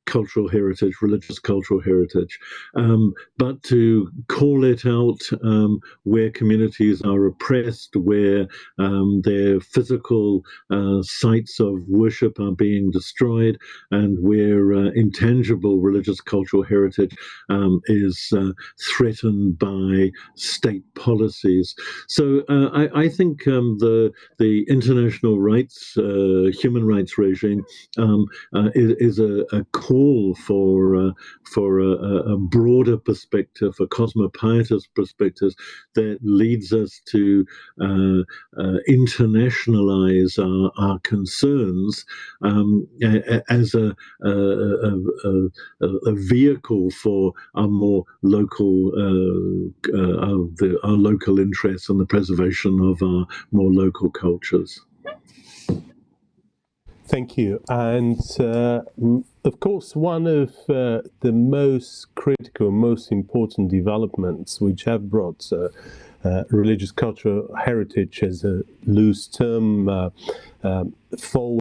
cultural heritage, religious cultural heritage, but to call it out where communities are oppressed, where their physical sites of worship are being destroyed, and where intangible religious cultural heritage is threatened by state policies. So I think the international rights, human rights regime is a call for a broader perspective, a cosmopolitan perspective that leads us to internationalize our concerns as a vehicle for our more local our local interests and the preservation of our more local cultures. Thank you. And of course, one of the most critical, most important developments which have brought religious cultural heritage as a loose term forward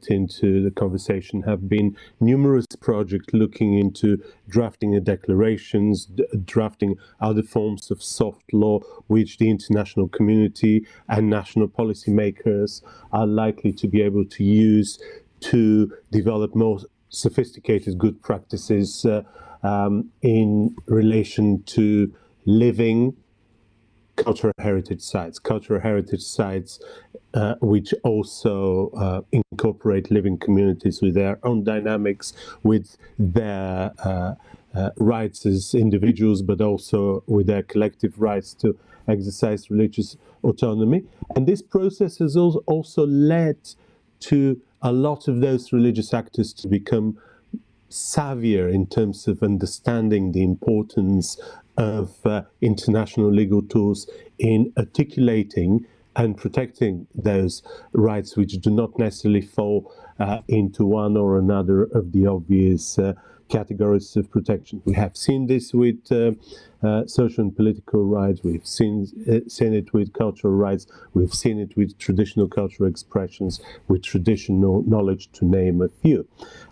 into the conversation have been numerous projects looking into drafting the declarations, drafting other forms of soft law, which the international community and national policymakers are likely to be able to use to develop more sophisticated good practices in relation to living cultural heritage sites which also incorporate living communities with their own dynamics, with their rights as individuals, but also with their collective rights to exercise religious autonomy. And this process has also led to a lot of those religious actors to become savvier in terms of understanding the importance of international legal tools in articulating and protecting those rights which do not necessarily fall into one or another of the obvious categories of protection. We have seen this with social and political rights, we've seen it with cultural rights, we've seen it with traditional cultural expressions, with traditional knowledge, to name a few.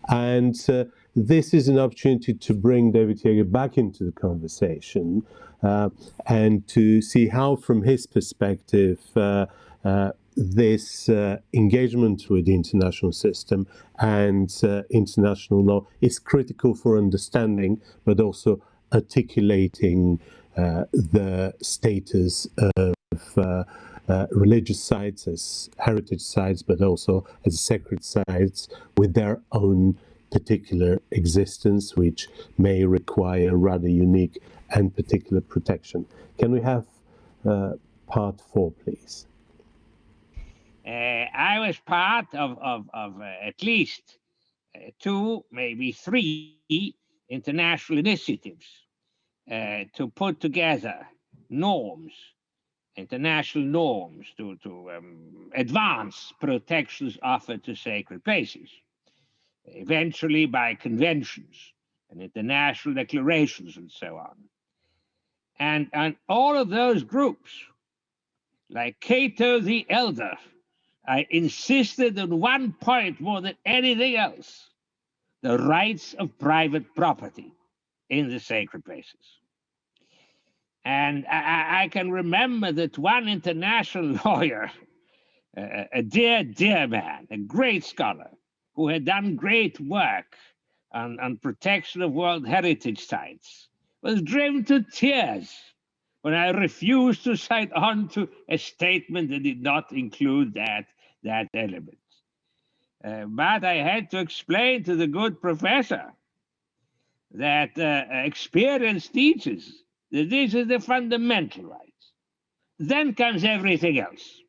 And this is an opportunity to bring David Yeager back into the conversation and to see how, from his perspective, this engagement with the international system and international law is critical for understanding, but also articulating the status of religious sites as heritage sites, but also as sacred sites with their own particular existence, which may require rather unique and particular protection. Can we have part 4, please? I was part of at least 2, maybe 3 international initiatives to put together norms, international norms to advance protections offered to sacred places, eventually by conventions and international declarations and so on. And all of those groups, like Cato the Elder, I insisted on one point more than anything else: the rights of private property in the sacred places. And I can remember that one international lawyer, a dear man, a great scholar, who had done great work on protection of World Heritage Sites, was driven to tears when I refused to sign on to a statement that did not include that that element. But I had to explain to the good professor that experience teaches that this is the fundamental right. Then comes everything else.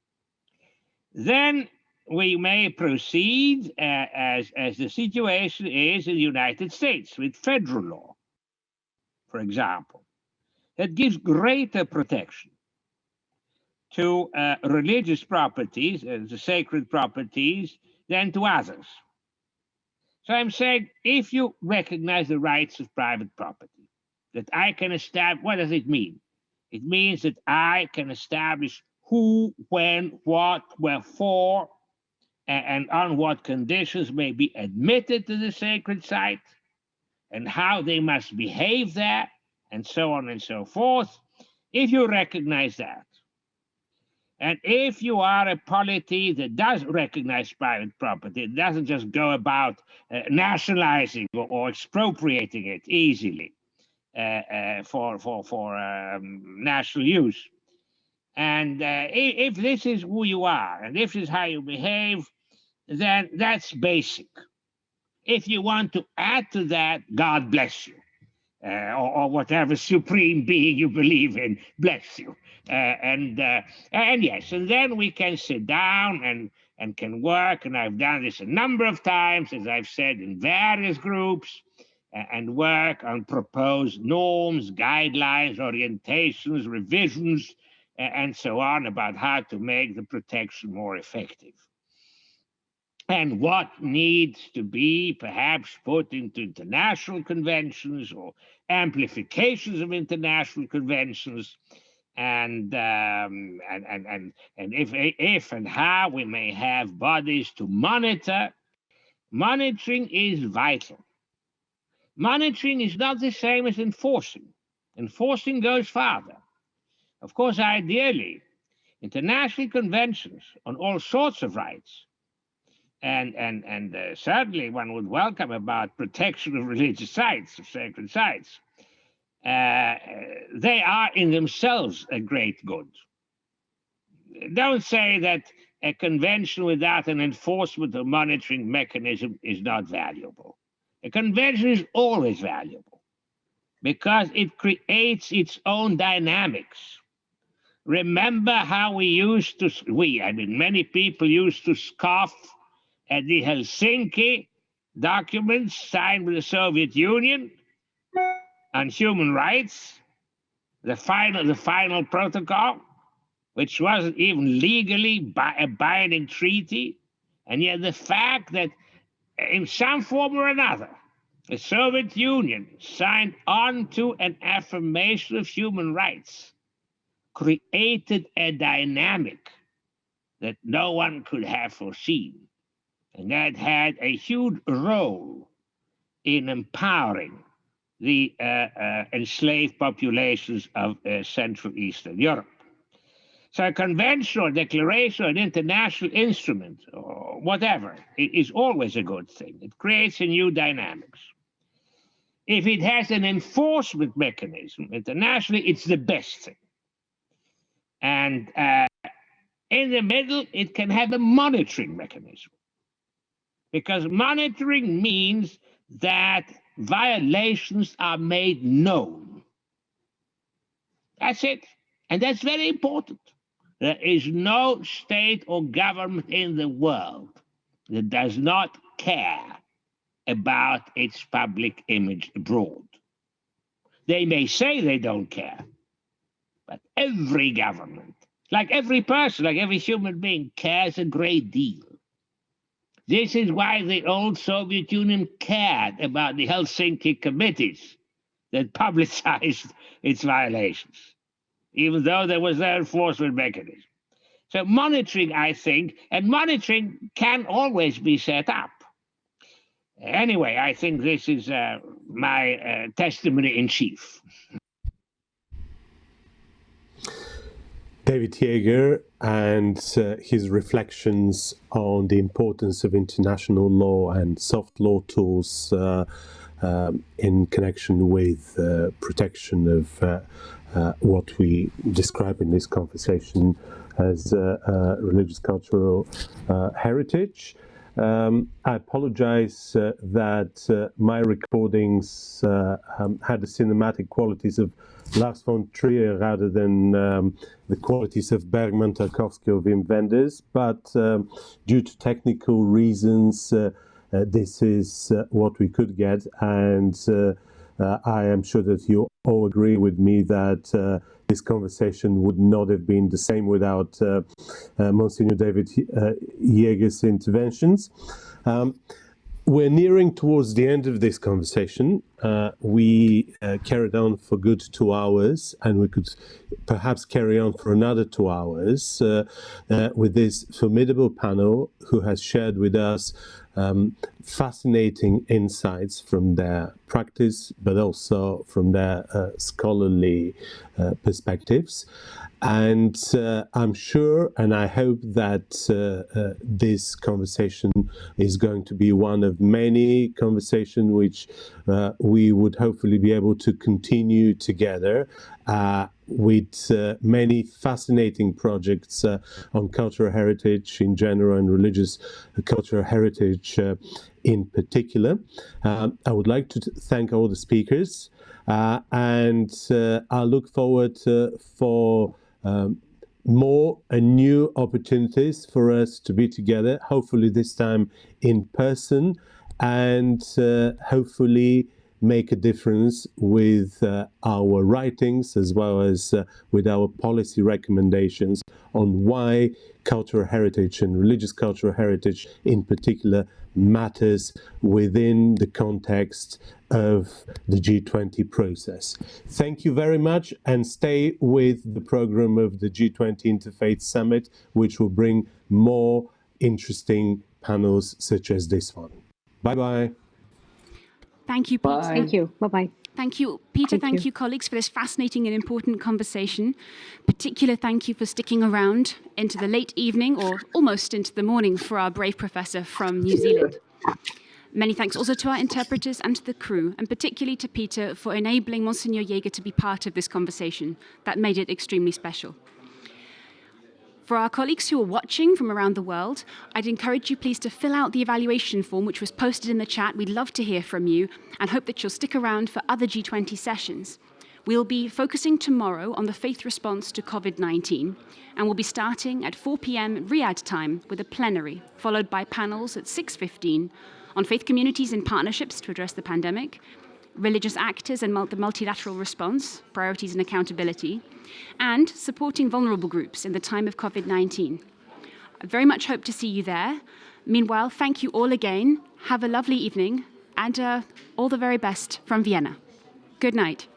Then we may proceed as the situation is in the United States with federal law, for example, that gives greater protection to religious properties, the sacred properties, than to others. So I'm saying, if you recognize the rights of private property, that I can establish, what does it mean? It means that I can establish who, when, what, wherefore, and on what conditions may be admitted to the sacred site, and how they must behave there, and so on and so forth. If you recognize that, and if you are a polity that does recognize private property, it doesn't just go about nationalizing or expropriating it easily for national use. And if this is who you are, and if this is how you behave, then that's basic. If you want to add to that, God bless you. Or whatever supreme being you believe in, bless you. And yes, and then we can sit down and can work, and I've done this a number of times, as I've said, in various groups, and work on proposed norms, guidelines, orientations, revisions, and so on, about how to make the protection more effective. And what needs to be perhaps put into international conventions or amplifications of international conventions, and if and how we may have bodies to monitor. Monitoring is vital. Monitoring is not the same as enforcing. Enforcing goes farther. Of course, ideally, international conventions on all sorts of rights, and certainly one would welcome about protection of religious sites, of sacred sites. They are in themselves a great good. Don't say that a convention without an enforcement or monitoring mechanism is not valuable. A convention is always valuable because it creates its own dynamics. Remember how many people used to scoff at the Helsinki documents signed with the Soviet Union on human rights, the final protocol, which wasn't even legally a binding treaty, and yet the fact that in some form or another, the Soviet Union signed on to an affirmation of human rights created a dynamic that no one could have foreseen. And that had a huge role in empowering the enslaved populations of Central Eastern Europe. So a convention or declaration or an international instrument or whatever is always a good thing. It creates a new dynamics. If it has an enforcement mechanism internationally, it's the best thing. And in the middle, it can have a monitoring mechanism. Because monitoring means that violations are made known. That's it. And that's very important. There is no state or government in the world that does not care about its public image abroad. They may say they don't care, but every government, like every person, like every human being, cares a great deal. This is why the old Soviet Union cared about the Helsinki committees that publicized its violations, even though there was no enforcement mechanism. So monitoring, I think, and monitoring can always be set up. Anyway, I think this is my testimony in chief. David Yeager and his reflections on the importance of international law and soft law tools in connection with protection of what we describe in this conversation as religious cultural heritage. I apologize that my recordings had the cinematic qualities of Lars von Trier rather than the qualities of Bergman, Tarkovsky, or Wim Wenders, but due to technical reasons, this is what we could get, and I am sure that you all agree with me that this conversation would not have been the same without Monsignor David Jäger's interventions. We're nearing towards the end of this conversation. We carried on for good 2 hours, and we could perhaps carry on for another 2 hours with this formidable panel who has shared with us fascinating insights from their practice, but also from their scholarly perspectives. And I'm sure and I hope that this conversation is going to be one of many conversations which we would hopefully be able to continue together with many fascinating projects on cultural heritage in general and religious cultural heritage in particular. I would like to thank all the speakers and I look forward for more and new opportunities for us to be together, hopefully this time in person, and hopefully make a difference with our writings as well as with our policy recommendations on why cultural heritage and religious cultural heritage in particular matters within the context of the G20 process. Thank you very much, and stay with the program of the G20 Interfaith Summit, which will bring more interesting panels such as this one. Bye-bye. Thank you, Peter. Bye. Thank you. Bye-bye. Thank you, Peter. Thank you, colleagues, for this fascinating and important conversation. Particular thank you for sticking around into the late evening or almost into the morning for our brave professor from New Zealand. Many thanks also to our interpreters and to the crew, and particularly to Peter for enabling Monsignor Jäger to be part of this conversation. That made it extremely special. For our colleagues who are watching from around the world, I'd encourage you please to fill out the evaluation form which was posted in the chat. We'd love to hear from you and hope that you'll stick around for other G20 sessions. We'll be focusing tomorrow on the faith response to COVID-19, and we'll be starting at 4 p.m. Riyadh time with a plenary, followed by panels at 6:15 on faith communities and partnerships to address the pandemic, religious actors and the multilateral response, priorities and accountability, and supporting vulnerable groups in the time of COVID-19. I very much hope to see you there. Meanwhile, thank you all again. Have a lovely evening, and all the very best from Vienna. Good night.